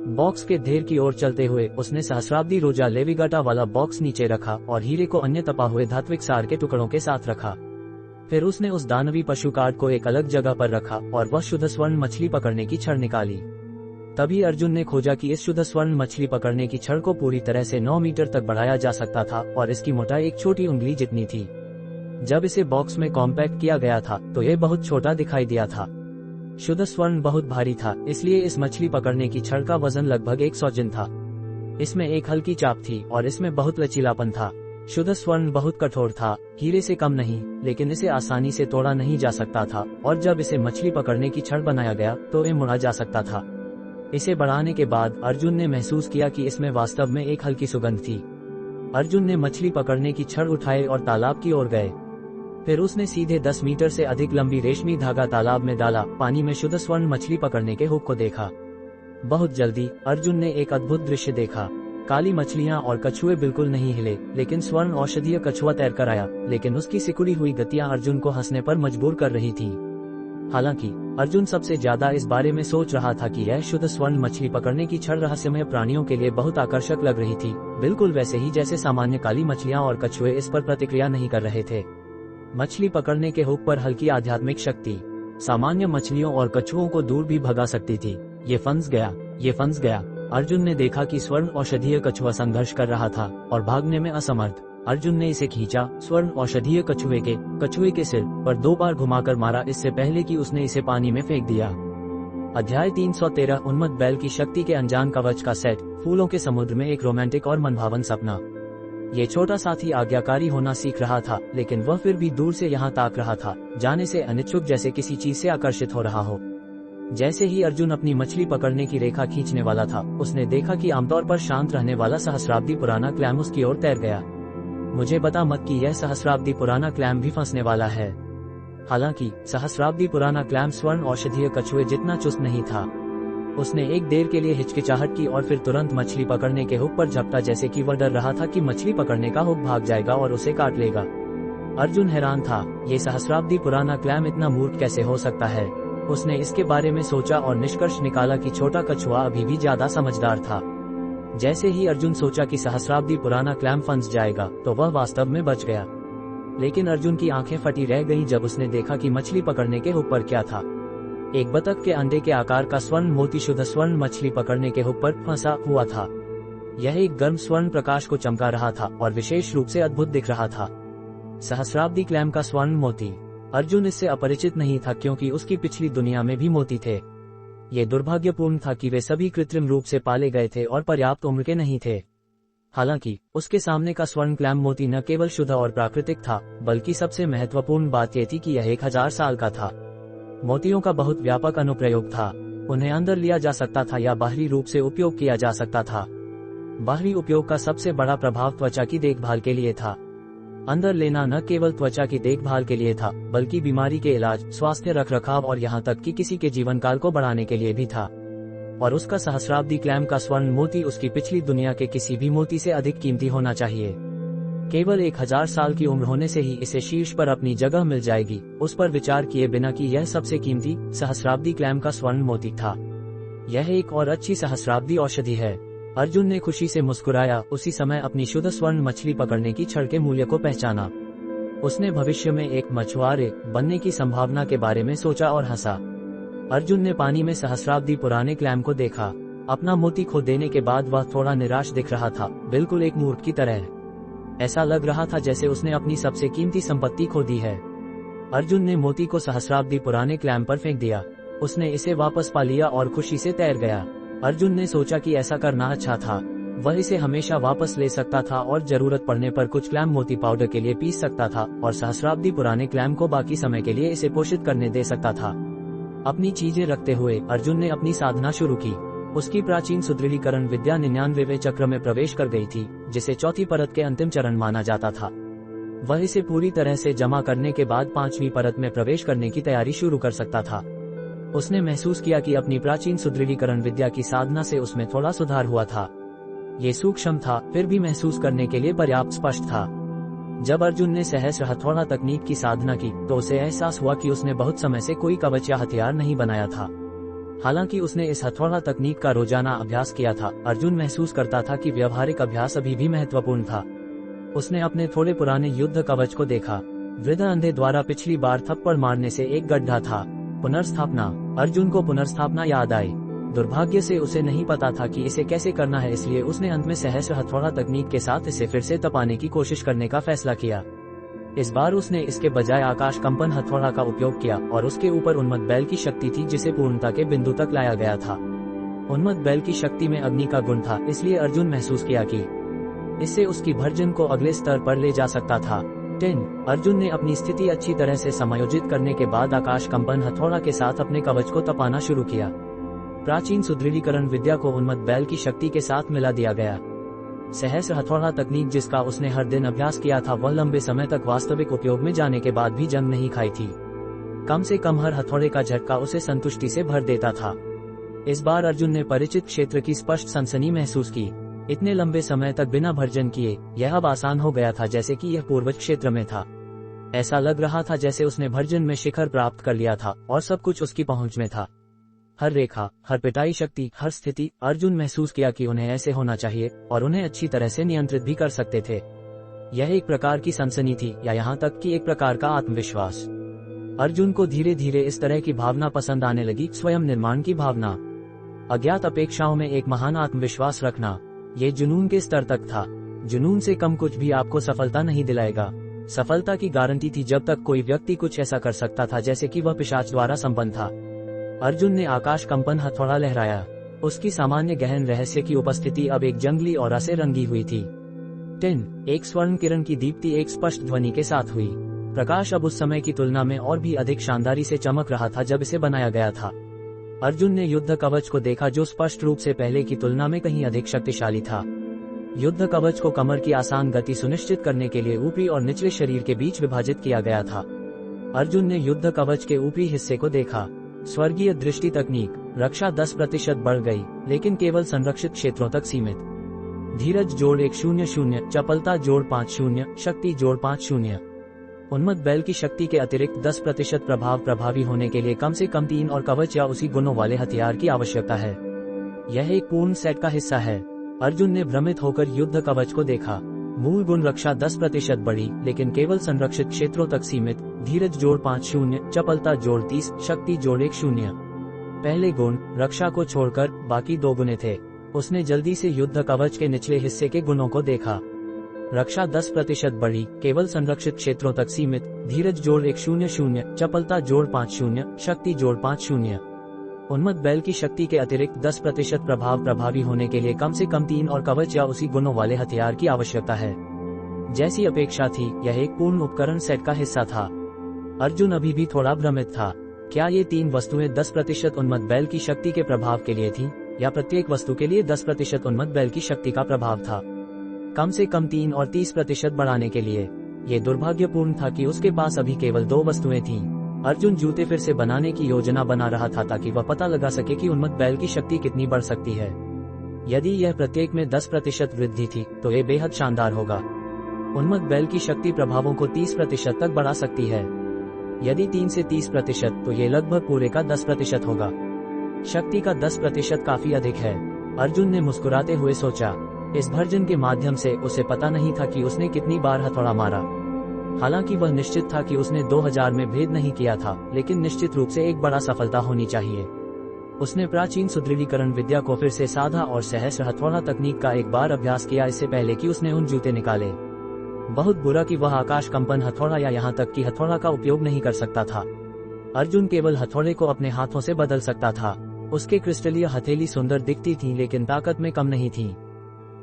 बॉक्स के ढेर की ओर चलते हुए उसने सहस्राब्दी रोजा लेविगाटा वाला बॉक्स नीचे रखा और हीरे को अन्य तपा हुए धात्विक सार के टुकड़ों के साथ रखा। फिर उसने उस दानवी पशु कार्ड को एक अलग जगह पर रखा और वह शुद्ध स्वर्ण मछली पकड़ने की छड़ निकाली। तभी अर्जुन ने खोजा कि इस शुद्ध स्वर्ण मछली पकड़ने की छड़ को पूरी तरह से 9 मीटर तक बढ़ाया जा सकता था और इसकी मोटाई एक छोटी उंगली जितनी थी। जब इसे बॉक्स में कॉम्पैक्ट किया गया था तो यह बहुत छोटा दिखाई दिया था। शुद्ध स्वर्ण बहुत भारी था, इसलिए इस मछली पकड़ने की छड़ का वजन लगभग 100 जिन था। इसमें एक हल्की चाप थी और इसमें बहुत लचीलापन था। शुद्ध स्वर्ण बहुत कठोर था, हीरे से कम नहीं, लेकिन इसे आसानी से तोड़ा नहीं जा सकता था और जब इसे मछली पकड़ने की छड़ बनाया गया तो ये मुड़ा जा सकता था। इसे बढ़ाने के बाद अर्जुन ने महसूस किया कि इसमें वास्तव में एक हल्की सुगंध थी। अर्जुन ने मछली पकड़ने की छड़ उठाई और तालाब की ओर गए। फिर उसने सीधे 10 मीटर से अधिक लंबी रेशमी धागा तालाब में डाला। पानी में शुद्ध स्वर्ण मछली पकड़ने के हुक को देखा। बहुत जल्दी अर्जुन ने एक अद्भुत दृश्य देखा। काली मछलियां और कछुए बिल्कुल नहीं हिले, लेकिन स्वर्ण औषधीय कछुआ तैर कर आया, लेकिन उसकी सिकुड़ी हुई गतियां अर्जुन को हंसने पर मजबूर कर रही थीं। हालांकि अर्जुन सबसे ज्यादा इस बारे में सोच रहा था कि यह शुद्ध स्वर्ण मछली पकड़ने की छड़ रहस्यमय प्राणियों के लिए बहुत आकर्षक लग रही थी, बिल्कुल वैसे ही जैसे सामान्य काली मछलियां और कछुए इस पर प्रतिक्रिया नहीं कर रहे थे। मछली पकड़ने के हुक पर हल्की आध्यात्मिक शक्ति सामान्य मछलियों और कछुओं को दूर भी भगा सकती थी। ये फंस गया। अर्जुन ने देखा कि स्वर्ण औषधीय कछुआ संघर्ष कर रहा था और भागने में असमर्थ। अर्जुन ने इसे खींचा। स्वर्ण औषधीय कछुए के सिर पर 2 बार घुमाकर मारा, इससे पहले कि उसने इसे पानी में फेंक दिया। अध्याय 313 उन्मत्त बैल की शक्ति के अनजान कवच का सेट। फूलों के समुद्र में एक रोमांटिक और मनभावन सपना। ये छोटा साथी आज्ञाकारी होना सीख रहा था, लेकिन वह फिर भी दूर से यहाँ ताक रहा था, जाने से अनिच्छुक, जैसे किसी चीज से आकर्षित हो रहा हो। जैसे ही अर्जुन अपनी मछली पकड़ने की रेखा खींचने वाला था, उसने देखा कि आमतौर पर शांत रहने वाला सहस्राब्दी पुराना क्लैम उसकी ओर तैर गया। मुझे बता मत कि यह सहस्राब्दी पुराना क्लैम भी फंसने वाला है। हालांकि सहस्राब्दी पुराना क्लैम स्वर्ण औषधीय कछुए जितना चुस्त नहीं था। उसने एक देर के लिए हिचकिचाहट की और फिर तुरंत मछली पकड़ने के हुक पर झपटा, जैसे कि वह डर रहा था कि मछली पकड़ने का हुक भाग जाएगा और उसे काट लेगा। अर्जुन हैरान था, ये सहस्राब्दी पुराना क्लैम इतना मूर्ख कैसे हो सकता है। उसने इसके बारे में सोचा और निष्कर्ष निकाला कि छोटा कछुआ अभी भी ज्यादा समझदार था। जैसे ही अर्जुन सोचा कि सहस्राब्दी पुराना क्लैम फंस जाएगा तो वह वास्तव में बच गया। लेकिन अर्जुन की आंखें फटी रह गईं जब उसने देखा कि मछली पकड़ने के हुक पर क्या था। एक बतख के अंडे के आकार का स्वर्ण मोती शुद्ध स्वर्ण मछली पकड़ने के हुक पर फंसा हुआ था। यह एक गर्म स्वर्ण प्रकाश को चमका रहा था और विशेष रूप से अद्भुत दिख रहा था। सहस्राब्दी क्लैम का स्वर्ण मोती। अर्जुन इससे अपरिचित नहीं था क्योंकि उसकी पिछली दुनिया में भी मोती थे। ये दुर्भाग्यपूर्ण था कि वे सभी कृत्रिम रूप से पाले गए थे और पर्याप्त उम्र के नहीं थे। हालांकि उसके सामने का स्वर्ण क्लैम मोती न केवल शुद्ध और प्राकृतिक था, बल्कि सबसे महत्वपूर्ण बात यह थी कि यह 1000 साल का था। मोतियों का बहुत व्यापक अनुप्रयोग था। उन्हें अंदर लिया जा सकता था या बाहरी रूप से उपयोग किया जा सकता था। बाहरी उपयोग का सबसे बड़ा प्रभाव त्वचा की देखभाल के लिए था। अंदर लेना न केवल त्वचा की देखभाल के लिए था, बल्कि बीमारी के इलाज, स्वास्थ्य रखरखाव और यहाँ तक कि किसी के जीवन काल को बढ़ाने के लिए भी था। और उसका सहस्राब्दी क्लैम का स्वर्ण मोती उसकी पिछली दुनिया के किसी भी मोती से अधिक कीमती होना चाहिए। केवल 1000 साल की उम्र होने से ही इसे शीर्ष पर अपनी जगह मिल जाएगी, उस पर विचार किए बिना कि यह सबसे कीमती सहस्राब्दी क्लैम का स्वर्ण मोती था। यह एक और अच्छी सहस्राब्दी औषधि है। अर्जुन ने खुशी से मुस्कुराया। उसी समय अपनी शुद्ध स्वर्ण मछली पकड़ने की छड़ के मूल्य को पहचाना। उसने भविष्य में एक मछुआरे बनने की संभावना के बारे में सोचा और हंसा। अर्जुन ने पानी में सहस्राब्दी पुराने क्लैम को देखा। अपना मोती खो देने के बाद वह थोड़ा निराश दिख रहा था, बिल्कुल एक मूर्ख की तरह। ऐसा लग रहा था जैसे उसने अपनी सबसे कीमती संपत्ति खो दी है। अर्जुन ने मोती को सहस्राब्दी पुराने क्लैम पर फेंक दिया। उसने इसे वापस पा लिया और खुशी से तैर गया। अर्जुन ने सोचा कि ऐसा करना अच्छा था। वह इसे हमेशा वापस ले सकता था और जरूरत पड़ने पर कुछ क्लैम मोती पाउडर के लिए पीस सकता था और सहस्राब्दी पुराने क्लैम को बाकी समय के लिए इसे पोषित करने दे सकता था। अपनी चीजें रखते हुए अर्जुन ने अपनी साधना शुरू की। उसकी प्राचीन सुदृढ़ीकरण विद्या 99वें चक्र में प्रवेश कर गई थी, जिसे चौथी परत के अंतिम चरण माना जाता था। वह इसे पूरी तरह से जमा करने के बाद 5वीं परत में प्रवेश करने की तैयारी शुरू कर सकता था। उसने महसूस किया कि अपनी प्राचीन सुदृढ़ीकरण विद्या की साधना से उसमें थोड़ा सुधार हुआ था। ये सूक्ष्म था, फिर भी महसूस करने के लिए पर्याप्त स्पष्ट था। जब अर्जुन ने सहस्र हथौड़ा तकनीक की साधना की तो उसे एहसास हुआ कि उसने बहुत समय से कोई कवच या हथियार नहीं बनाया था। हालांकि उसने इस हथौड़ा तकनीक का रोजाना अभ्यास किया था, अर्जुन महसूस करता था कि व्यवहारिक अभ्यास अभी भी महत्वपूर्ण था। उसने अपने थोड़े पुराने युद्ध कवच को देखा। वृद्ध अंधे द्वारा पिछली बार थप्पड़ मारने से एक गड्ढा था। पुनर्स्थापना। अर्जुन को पुनर्स्थापना याद आई। दुर्भाग्य से उसे नहीं पता था कि इसे कैसे करना है, इसलिए उसने अंत में सहस्र हथौड़ा तकनीक के साथ इसे फिर से तपाने की कोशिश करने का फैसला किया। इस बार उसने इसके बजाय आकाश कंपन हथौड़ा का उपयोग किया और उसके ऊपर उन्मत्त बैल की शक्ति थी जिसे पूर्णता के बिंदु तक लाया गया था। उन्मत्त बैल की शक्ति में अग्नि का गुण था, इसलिए अर्जुन महसूस किया कि इससे उसकी भर्जन को अगले स्तर पर ले जा सकता था। 10 अर्जुन ने अपनी स्थिति अच्छी तरह से समायोजित करने के बाद आकाश कंपन हथौड़ा के साथ अपने कवच को तपाना शुरू किया। प्राचीन सुदृढ़ीकरण विद्या को उन्मत्त बैल की शक्ति के साथ मिला दिया गया। सहस्र हथौड़ा तकनीक जिसका उसने हर दिन अभ्यास किया था, वह लंबे समय तक वास्तविक उपयोग में जाने के बाद भी जंग नहीं खाई थी। कम से कम हर हथौड़े का झटका उसे संतुष्टि से भर देता था। इस बार अर्जुन ने परिचित क्षेत्र की स्पष्ट सनसनी महसूस की। इतने लंबे समय तक बिना भर्जन किए यह अब आसान हो गया था, जैसे कि यह पूर्वज क्षेत्र में था। ऐसा लग रहा था जैसे उसने भर्जन में शिखर प्राप्त कर लिया था और सब कुछ उसकी पहुंच में था। हर रेखा, हर पिटाई शक्ति, हर स्थिति, अर्जुन महसूस किया कि उन्हें ऐसे होना चाहिए और उन्हें अच्छी तरह से नियंत्रित भी कर सकते थे। यह एक प्रकार की सनसनी थी, या यहाँ तक कि एक प्रकार का आत्मविश्वास। अर्जुन को धीरे धीरे इस तरह की भावना पसंद आने लगी, स्वयं निर्माण की भावना। अज्ञात अपेक्षाओं में एक महान आत्मविश्वास रखना, ये जुनून के स्तर तक था। जुनून से कम कुछ भी आपको सफलता नहीं दिलाएगा। सफलता की गारंटी थी जब तक कोई व्यक्ति कुछ ऐसा कर सकता था जैसे कि वह पिशाच द्वारा संपन्न था। अर्जुन ने आकाश कंपन हथौड़ा लहराया। उसकी सामान्य गहन रहस्य की उपस्थिति अब एक जंगली औरा से रंगी हुई थी। 10 एक स्वर्ण किरण की दीप्ति एक स्पष्ट ध्वनि के साथ हुई। प्रकाश अब उस समय की तुलना में और भी अधिक शानदारी से चमक रहा था जब इसे बनाया गया था। अर्जुन ने युद्ध कवच को देखा, जो स्पष्ट रूप से पहले की तुलना में कहीं अधिक शक्तिशाली था। युद्ध कवच को कमर की आसान गति सुनिश्चित करने के लिए ऊपरी और निचले शरीर के बीच विभाजित किया गया था। अर्जुन ने युद्ध कवच के ऊपरी हिस्से को देखा। स्वर्गीय दृष्टि तकनीक। रक्षा 10% बढ़ गई, लेकिन केवल संरक्षित क्षेत्रों तक सीमित। धीरज जोड़ 100, चपलता जोड़ 50, शक्ति जोड़ 50। उन्मत्त बैल की शक्ति के अतिरिक्त 10% प्रभाव प्रभावी होने के लिए कम से कम 3 और कवच या उसी गुणों वाले हथियार की आवश्यकता है। यह एक पूर्ण सेट का हिस्सा है। अर्जुन ने भ्रमित होकर युद्ध कवच को देखा। मूल गुण रक्षा 10% बढ़ी, लेकिन केवल संरक्षित क्षेत्रों तक सीमित। धीरज जोड़ 50, चपलता जोड़ 30, शक्ति जोड़ 10। पहले गुण रक्षा को छोड़कर बाकी 2 गुणे थे। उसने जल्दी से युद्ध कवच के निचले हिस्से के गुणों को देखा। रक्षा 10% बढ़ी, केवल संरक्षित क्षेत्रों तक सीमित। धीरज जोड़ 100, चपलता जोड़ 50, शक्ति जोड़ 50। उन्मत्त बैल की शक्ति के अतिरिक्त 10% प्रभाव प्रभावी होने के लिए कम से कम 3 और कवच या उसी गुणों वाले हथियार की आवश्यकता है। जैसी अपेक्षा थी, यह एक पूर्ण उपकरण सेट का हिस्सा था। अर्जुन अभी भी थोड़ा भ्रमित था। क्या ये 3 वस्तुएं 10% उन्मत्त बैल की शक्ति के प्रभाव के लिए थी, या प्रत्येक वस्तु के लिए 10% उन्मत्त बैल की शक्ति का प्रभाव था? कम से कम 3 और 30% बढ़ाने के लिए। ये दुर्भाग्यपूर्ण था कि उसके पास अभी केवल 2 वस्तुएं थीं। अर्जुन जूते फिर से बनाने की योजना बना रहा था ताकि वह पता लगा सके कि उन्मत्त बैल की शक्ति कितनी बढ़ सकती है। यदि यह प्रत्येक में 10% वृद्धि थी, तो ये बेहद शानदार होगा। उन्मत्त बैल की शक्ति प्रभावों को 30% तक बढ़ा सकती है। यदि 3 से 30%, तो ये लगभग पूरे का 10% होगा। शक्ति का 10% काफी अधिक है, अर्जुन ने मुस्कुराते हुए सोचा। इस भर्जन के माध्यम से उसे पता नहीं था कि उसने कितनी बार हथौड़ा मारा। हालांकि वह निश्चित था कि उसने 2000 में भेद नहीं किया था, लेकिन निश्चित रूप से एक बड़ा सफलता होनी चाहिए। उसने प्राचीन सुदृढ़ीकरण विद्या को फिर से साधा और सहस्र हथौड़ा तकनीक का एक बार अभ्यास किया, इससे पहले कि उसने उन जूते निकाले। बहुत बुरा कि वह आकाश कंपन हथौड़ा या यहाँ तक कि हथौड़ा का उपयोग नहीं कर सकता था। अर्जुन केवल हथौड़े को अपने हाथों से बदल सकता था। उसके क्रिस्टलीय हथेली सुंदर दिखती थी, लेकिन ताकत में कम नहीं थी।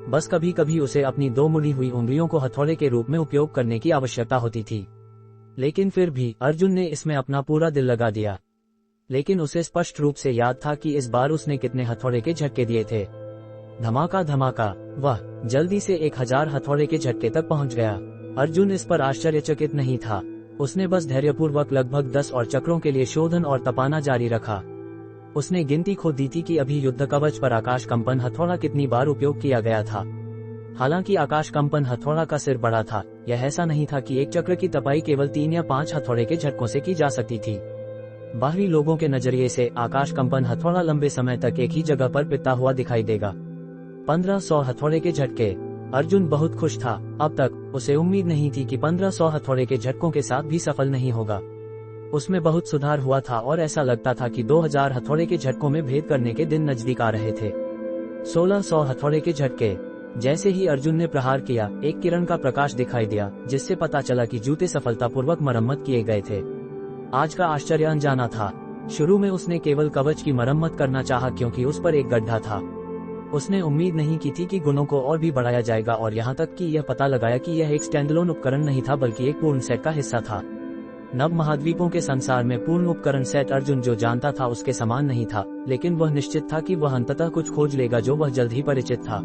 बस कभी कभी उसे अपनी 2 मुड़ी हुई उंगलियों को हथौड़े के रूप में उपयोग करने की आवश्यकता होती थी। लेकिन फिर भी अर्जुन ने इसमें अपना पूरा दिल लगा दिया। लेकिन उसे स्पष्ट रूप से याद था कि इस बार उसने कितने हथौड़े के झटके दिए थे। धमाका धमाका, वह जल्दी से 1000 हथौड़े के झटके तक पहुंच गया। अर्जुन इस पर आश्चर्यचकित नहीं था। उसने बस धैर्यपूर्वक लगभग 10 और चक्रों के लिए शोधन और तपाना जारी रखा। उसने गिनती खो दी थी कि अभी युद्ध कवच पर आकाश कंपन हथौड़ा कितनी बार उपयोग किया गया था। हालांकि आकाश कंपन हथौड़ा का सिर बड़ा था, यह ऐसा नहीं था कि एक चक्र की तपाई केवल 3 या 5 हथौड़े के झटकों से की जा सकती थी। बाहरी लोगों के नजरिए से आकाश कंपन हथौड़ा लंबे समय तक एक ही जगह पर पिटता हुआ दिखाई देगा। 1500 हथौड़े के झटके। अर्जुन बहुत खुश था। अब तक उसे उम्मीद नहीं थी कि 1500 हथौड़े के झटकों के साथ भी सफल नहीं होगा। उसमें बहुत सुधार हुआ था और ऐसा लगता था कि 2000 हथौड़े के झटकों में भेद करने के दिन नजदीक आ रहे थे। 1600 हथौड़े के झटके। जैसे ही अर्जुन ने प्रहार किया, एक किरण का प्रकाश दिखाई दिया, जिससे पता चला कि जूते सफलतापूर्वक मरम्मत किए गए थे। आज का आश्चर्य अनजाना था। शुरू में उसने केवल कवच की मरम्मत करना चाहा क्योंकि उस पर एक गड्ढा था। उसने उम्मीद नहीं की थी कि गुणों को और भी बढ़ाया जाएगा, और यहाँ तक कि यह पता लगाया कि यह एक स्टैंडअलोन उपकरण नहीं था बल्कि एक पूर्ण सेट का हिस्सा था। नव महाद्वीपों के संसार में पूर्ण उपकरण सेट अर्जुन जो जानता था उसके समान नहीं था, लेकिन वह निश्चित था कि वह अंततः कुछ खोज लेगा जो वह जल्द ही परिचित था।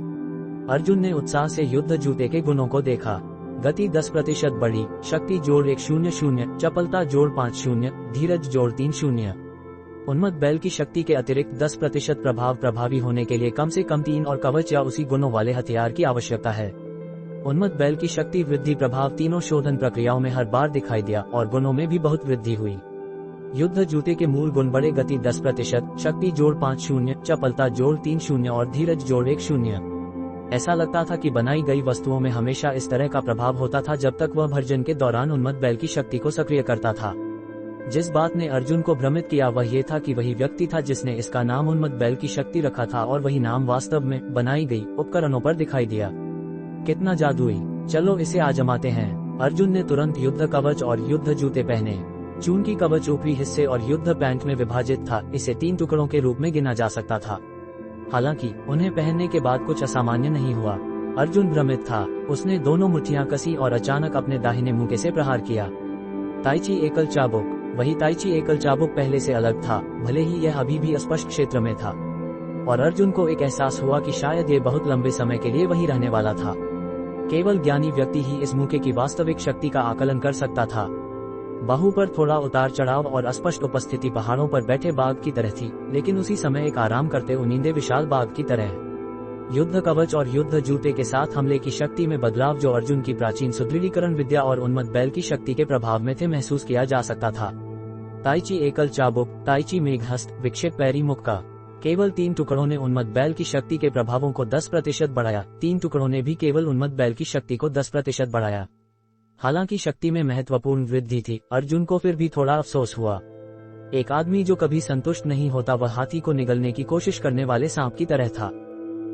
अर्जुन ने उत्साह से युद्ध जूते के गुणों को देखा। गति 10% बढ़ी, शक्ति जोड़ 100, चपलता जोड़ 50, धीरज जोड़ 30। उन्मत्त बैल की शक्ति के अतिरिक्त 10% प्रभाव प्रभावी होने के लिए कम से कम 3 और कवच या उसी गुणों वाले हथियार की आवश्यकता है। उन्मत्त बैल की शक्ति वृद्धि प्रभाव तीनों शोधन प्रक्रियाओं में हर बार दिखाई दिया और गुणों में भी बहुत वृद्धि हुई। युद्ध जूते के मूल गुण बढ़े। गति 10%, शक्ति जोड़ 50, चपलता जोड़ 30 और धीरज जोड़ 10। ऐसा लगता था कि बनाई गई वस्तुओं में हमेशा इस तरह का प्रभाव होता था जब तक वह भर्जन के दौरान उन्मत्त बैल की शक्ति को सक्रिय करता था। जिस बात ने अर्जुन को भ्रमित किया वह ये था कि वही व्यक्ति था जिसने इसका नाम उन्मत्त बैल की शक्ति रखा था, और वही नाम वास्तव में बनाई गई उपकरणों पर दिखाई दिया। कितना जादुई। चलो इसे आजमाते हैं। अर्जुन ने तुरंत युद्ध कवच और युद्ध जूते पहने। चून की कवच ऊपरी हिस्से और युद्ध पैंट में विभाजित था। इसे 3 टुकड़ों के रूप में गिना जा सकता था। हालांकि उन्हें पहनने के बाद कुछ असामान्य नहीं हुआ। अर्जुन भ्रमित था। उसने दोनों मुट्ठियां कसी और अचानक अपने दाहिने मुंह से प्रहार किया। ताइची एकल चाबुक। वही ताइची एकल चाबुक पहले से अलग था, भले ही यह अभी भी अस्पष्ट क्षेत्र में था, और अर्जुन को एक एहसास हुआ कि शायद ये बहुत लंबे समय के लिए वही रहने वाला था। केवल ज्ञानी व्यक्ति ही इस मुक्के की वास्तविक शक्ति का आकलन कर सकता था। बाहु पर थोड़ा उतार चढ़ाव और अस्पष्ट उपस्थिति पहाड़ों पर बैठे बाघ की तरह थी, लेकिन उसी समय एक आराम करते उनींदे विशाल बाघ की तरह। युद्ध कवच और युद्ध जूते के साथ हमले की शक्ति में बदलाव जो अर्जुन की प्राचीन सुदृढ़ीकरण विद्या और उन्मत्त बैल की शक्ति के प्रभाव में थे महसूस किया जा सकता था। ताइची एकल चाबुक, ताइची मेघहस्त, विक्षेप पैरी मुक्का। केवल 3 टुकड़ों ने उन्मत्त बैल की शक्ति के प्रभावों को 10% बढ़ाया। 3 टुकड़ों ने भी केवल उन्मत्त बैल की शक्ति को 10% बढ़ाया। हालांकि शक्ति में महत्वपूर्ण वृद्धि थी, अर्जुन को फिर भी थोड़ा अफसोस हुआ। एक आदमी जो कभी संतुष्ट नहीं होता वह हाथी को निगलने की कोशिश करने वाले सांप की तरह था।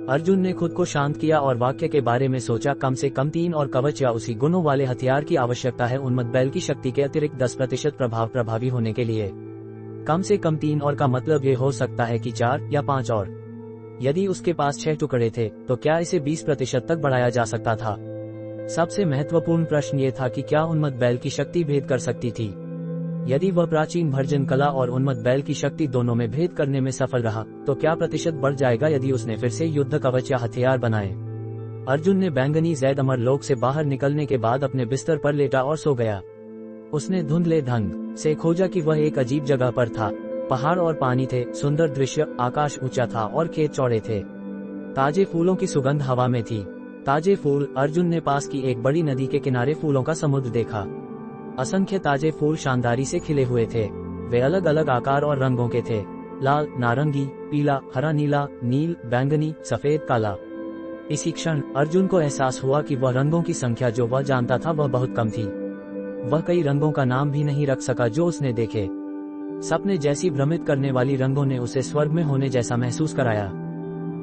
अर्जुन ने खुद को शांत किया और वाक्य के बारे में सोचा, कम से कम 3 और कवच या उसी गुणों वाले हथियार की आवश्यकता है उन्मत्त बैल की शक्ति के अतिरिक्त 10% प्रभावी होने के लिए। कम से कम 3 और का मतलब ये हो सकता है कि 4 या 5 और। यदि उसके पास 6 टुकड़े थे तो क्या इसे 20% तक बढ़ाया जा सकता था? सबसे महत्वपूर्ण प्रश्न ये था कि क्या उन्मत्त बैल की शक्ति भेद कर सकती थी? यदि वह प्राचीन भर्जन कला और उन्मत्त बैल की शक्ति दोनों में भेद करने में सफल रहा तो क्या प्रतिशत बढ़ जाएगा यदि उसने फिर से युद्ध कवच या हथियार बनाए? अर्जुन ने बैंगनी जैद अमर लोक से बाहर निकलने के बाद अपने बिस्तर पर लेटा और सो गया। उसने धुंधले ढंग से खोजा कि वह एक अजीब जगह पर था। पहाड़ और पानी थे, सुंदर दृश्य, आकाश ऊंचा था और खेत चौड़े थे। ताजे फूलों की सुगंध हवा में थी। ताजे फूल। अर्जुन ने पास की एक बड़ी नदी के किनारे फूलों का समुद्र देखा। असंख्य ताजे फूल शानदारी से खिले हुए थे। वे अलग अलग आकार और रंगों के थे, लाल, नारंगी, पीला, हरा, नीला, नील, बैंगनी, सफेद, काला। इसी क्षण अर्जुन को एहसास हुआ कि वह रंगों की संख्या जो वह जानता था वह बहुत कम थी। वह कई रंगों का नाम भी नहीं रख सका जो उसने देखे। सपने जैसी भ्रमित करने वाली रंगों ने उसे स्वर्ग में होने जैसा महसूस कराया।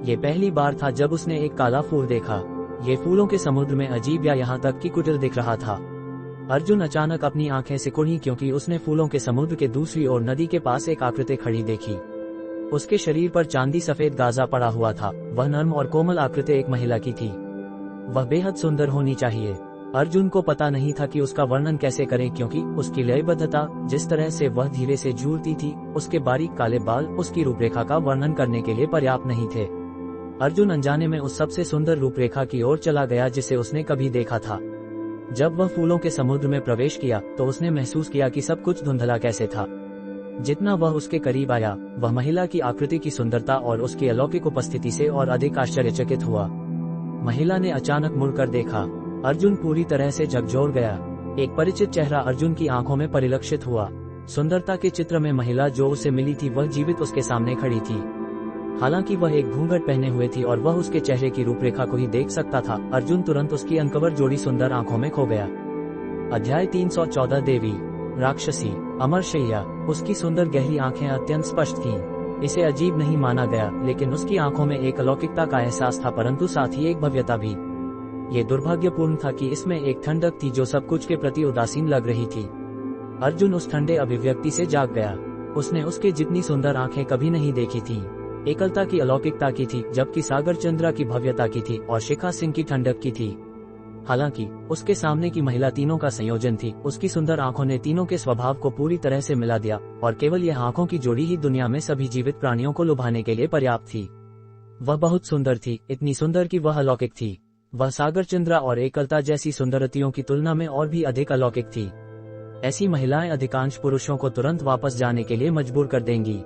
ये पहली बार था जब उसने एक काला फूल देखा। ये फूलों के समुद्र में अजीब या यहाँ तक कि कुटिल दिख रहा था। अर्जुन अचानक अपनी आंखें सिकुड़ी क्योंकि उसने फूलों के समुद्र के दूसरी ओर नदी के पास एक आकृति खड़ी देखी। उसके शरीर पर चांदी सफेद गाजा पड़ा हुआ था। वह नर्म और कोमल आकृति एक महिला की थी। वह बेहद सुंदर होनी चाहिए। अर्जुन को पता नहीं था कि उसका वर्णन कैसे करें क्योंकि उसकी लयबद्धता, जिस तरह से वह धीरे से झूलती थी, उसके बारीक काले बाल उसकी रूपरेखा का वर्णन करने के लिए पर्याप्त नहीं थे। अर्जुन अनजाने में उस सबसे सुंदर रूपरेखा की ओर चला गया जिसे उसने कभी देखा था। जब वह फूलों के समुद्र में प्रवेश किया तो उसने महसूस किया कि सब कुछ धुंधला कैसे था। जितना वह उसके करीब आया, वह महिला की आकृति की सुंदरता और उसकी अलौकिक उपस्थिति से और अधिक आश्चर्यचकित हुआ। महिला ने अचानक मुड़कर देखा। अर्जुन पूरी तरह से झकझोर गया। एक परिचित चेहरा अर्जुन की आंखों में परिलक्षित हुआ। सुंदरता के चित्र में महिला जो उसे मिली थी वह जीवित उसके सामने खड़ी थी। हालांकि वह एक घूंघट पहने हुए थी और वह उसके चेहरे की रूपरेखा को ही देख सकता था, अर्जुन तुरंत उसकी अनकवर जोड़ी सुंदर आंखों में खो गया। अध्याय 314। देवी राक्षसी अमरशैया। उसकी सुंदर गहरी आंखें अत्यंत स्पष्ट थीं। इसे अजीब नहीं माना गया, लेकिन उसकी आंखों में एक अलौकिकता का एहसास था, परंतु साथ ही एक भव्यता भी। ये दुर्भाग्यपूर्ण था कि इसमें एक ठंडक थी जो सब कुछ के प्रति उदासीन लग रही थी। अर्जुन उस ठंडे अभिव्यक्ति से जाग गया। उसने उसके जितनी सुंदर आंखें कभी नहीं देखी थीं। एकलता की अलौकिकता की थी, जबकि सागर चंद्रा की भव्यता की थी और शिखा सिंह की ठंडक की थी। हालांकि उसके सामने की महिला तीनों का संयोजन थी। उसकी सुंदर आंखों ने तीनों के स्वभाव को पूरी तरह से मिला दिया और केवल यह आंखों की जोड़ी ही दुनिया में सभी जीवित प्राणियों को लुभाने के लिए पर्याप्त थी। वह बहुत सुंदर थी, इतनी सुंदर कि वह अलौकिक थी। वह सागर चंद्रा और एकलता जैसी सुंदरतियों की तुलना में और भी अधिक अलौकिक थी। ऐसी महिलाएं अधिकांश पुरुषों को तुरंत वापस जाने के लिए मजबूर कर देंगी।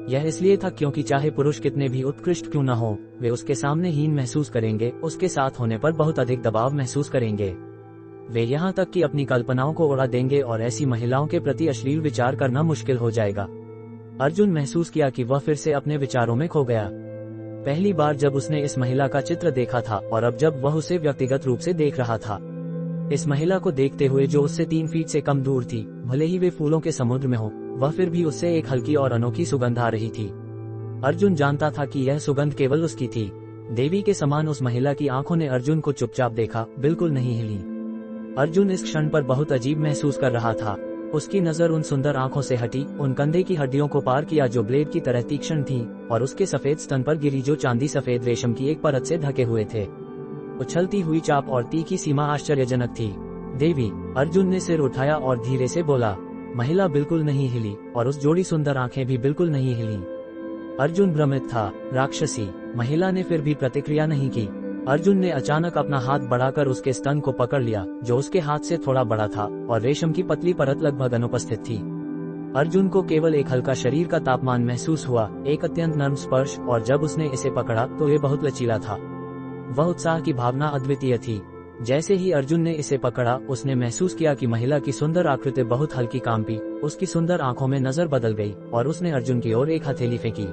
यह इसलिए था क्योंकि चाहे पुरुष कितने भी उत्कृष्ट क्यों न हो, वे उसके सामने हीन महसूस करेंगे, उसके साथ होने पर बहुत अधिक दबाव महसूस करेंगे। वे यहाँ तक कि अपनी कल्पनाओं को उड़ा देंगे और ऐसी महिलाओं के प्रति अश्लील विचार करना मुश्किल हो जाएगा। अर्जुन महसूस किया कि वह फिर से अपने विचारों में खो गया। पहली बार जब उसने इस महिला का चित्र देखा था और अब जब वह उसे व्यक्तिगत रूप से देख रहा था। इस महिला को देखते हुए जो उससे 3 फीट से कम दूर थी, भले ही वे फूलों के समुद्र में हो, वह फिर भी उससे एक हल्की और अनोखी सुगंध आ रही थी। अर्जुन जानता था कि यह सुगंध केवल उसकी थी। देवी के समान उस महिला की आंखों ने अर्जुन को चुपचाप देखा, बिल्कुल नहीं हिली। अर्जुन इस क्षण पर बहुत अजीब महसूस कर रहा था। उसकी नजर उन सुंदर आंखों से हटी, उन कंधे की हड्डियों को पार किया जो ब्लेड की तरह तीक्ष्ण थी, और उसके सफेद स्तन पर गिरी जो चांदी सफेद रेशम की एक परत से ढके हुए थे। उछलती हुई चाप और तीखी सीमा आश्चर्यजनक थी। देवी। अर्जुन ने सिर उठाया और धीरे से बोला। महिला बिल्कुल नहीं हिली और उस जोड़ी सुंदर आंखें भी बिल्कुल नहीं हिली। अर्जुन भ्रमित था। राक्षसी। महिला ने फिर भी प्रतिक्रिया नहीं की। अर्जुन ने अचानक अपना हाथ बढ़ाकर उसके स्तन को पकड़ लिया, जो उसके हाथ से थोड़ा बड़ा था, और रेशम की पतली परत लगभग अनुपस्थित थी। अर्जुन को केवल एक हल्का शरीर का तापमान महसूस हुआ, एक अत्यंत नर्म स्पर्श, और जब उसने इसे पकड़ा तो ये बहुत लचीला था। वह उत्साह की भावना अद्वितीय थी। जैसे ही अर्जुन ने इसे पकड़ा, उसने महसूस किया कि महिला की सुंदर आकृति बहुत हल्की कांपी, उसकी सुंदर आंखों में नजर बदल गई, और उसने अर्जुन की ओर एक हथेली फेंकी।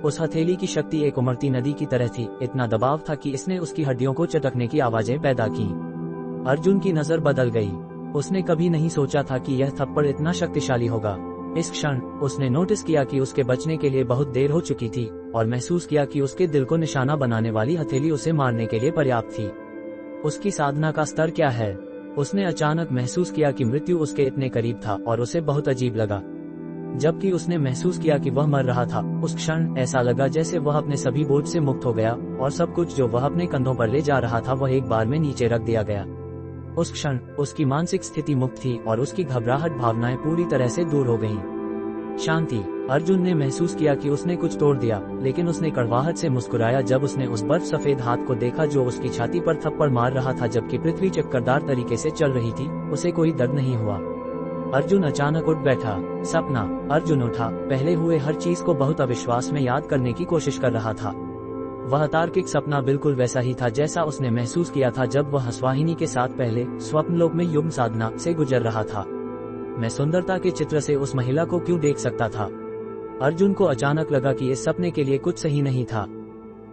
उस हथेली की शक्ति एक उमड़ती नदी की तरह थी, इतना दबाव था कि इसने उसकी हड्डियों को चटकने की आवाजें पैदा की। अर्जुन की नजर बदल गई। उसने कभी नहीं सोचा था कि यह थप्पड़ इतना शक्तिशाली होगा। इस क्षण उसने नोटिस किया कि उसके बचने के लिए बहुत देर हो चुकी थी, और महसूस किया कि उसके दिल को निशाना बनाने वाली हथेली उसे मारने के लिए पर्याप्त थी। उसकी साधना का स्तर क्या है? उसने अचानक महसूस किया कि मृत्यु उसके इतने करीब था, और उसे बहुत अजीब लगा। जबकि उसने महसूस किया कि वह मर रहा था, उस क्षण ऐसा लगा जैसे वह अपने सभी बोझ से मुक्त हो गया, और सब कुछ जो वह अपने कंधों पर ले जा रहा था वह एक बार में नीचे रख दिया गया। उस क्षण उसकी मानसिक स्थिति मुक्त थी, और उसकी घबराहट भावनाएं पूरी तरह से दूर हो गईं। शांति। अर्जुन ने महसूस किया कि उसने कुछ तोड़ दिया, लेकिन उसने कड़वाहट से मुस्कुराया जब उसने उस बर्फ सफेद हाथ को देखा जो उसकी छाती पर थप्पड़ मार रहा था जबकि पृथ्वी चक्करदार तरीके से चल रही थी। उसे कोई दर्द नहीं हुआ। अर्जुन अचानक उठ बैठा। सपना। अर्जुन उठा, पहले हुए हर चीज को बहुत अविश्वास में याद करने की कोशिश कर रहा था। वह तार्किक सपना बिल्कुल वैसा ही था जैसा उसने महसूस किया था जब वह हंसवाहिनी के साथ पहले स्वप्नलोक में युग्म साधना से गुजर रहा था। मैं सुंदरता के चित्र से उस महिला को क्यों देख सकता था? अर्जुन को अचानक लगा कि इस सपने के लिए कुछ सही नहीं था।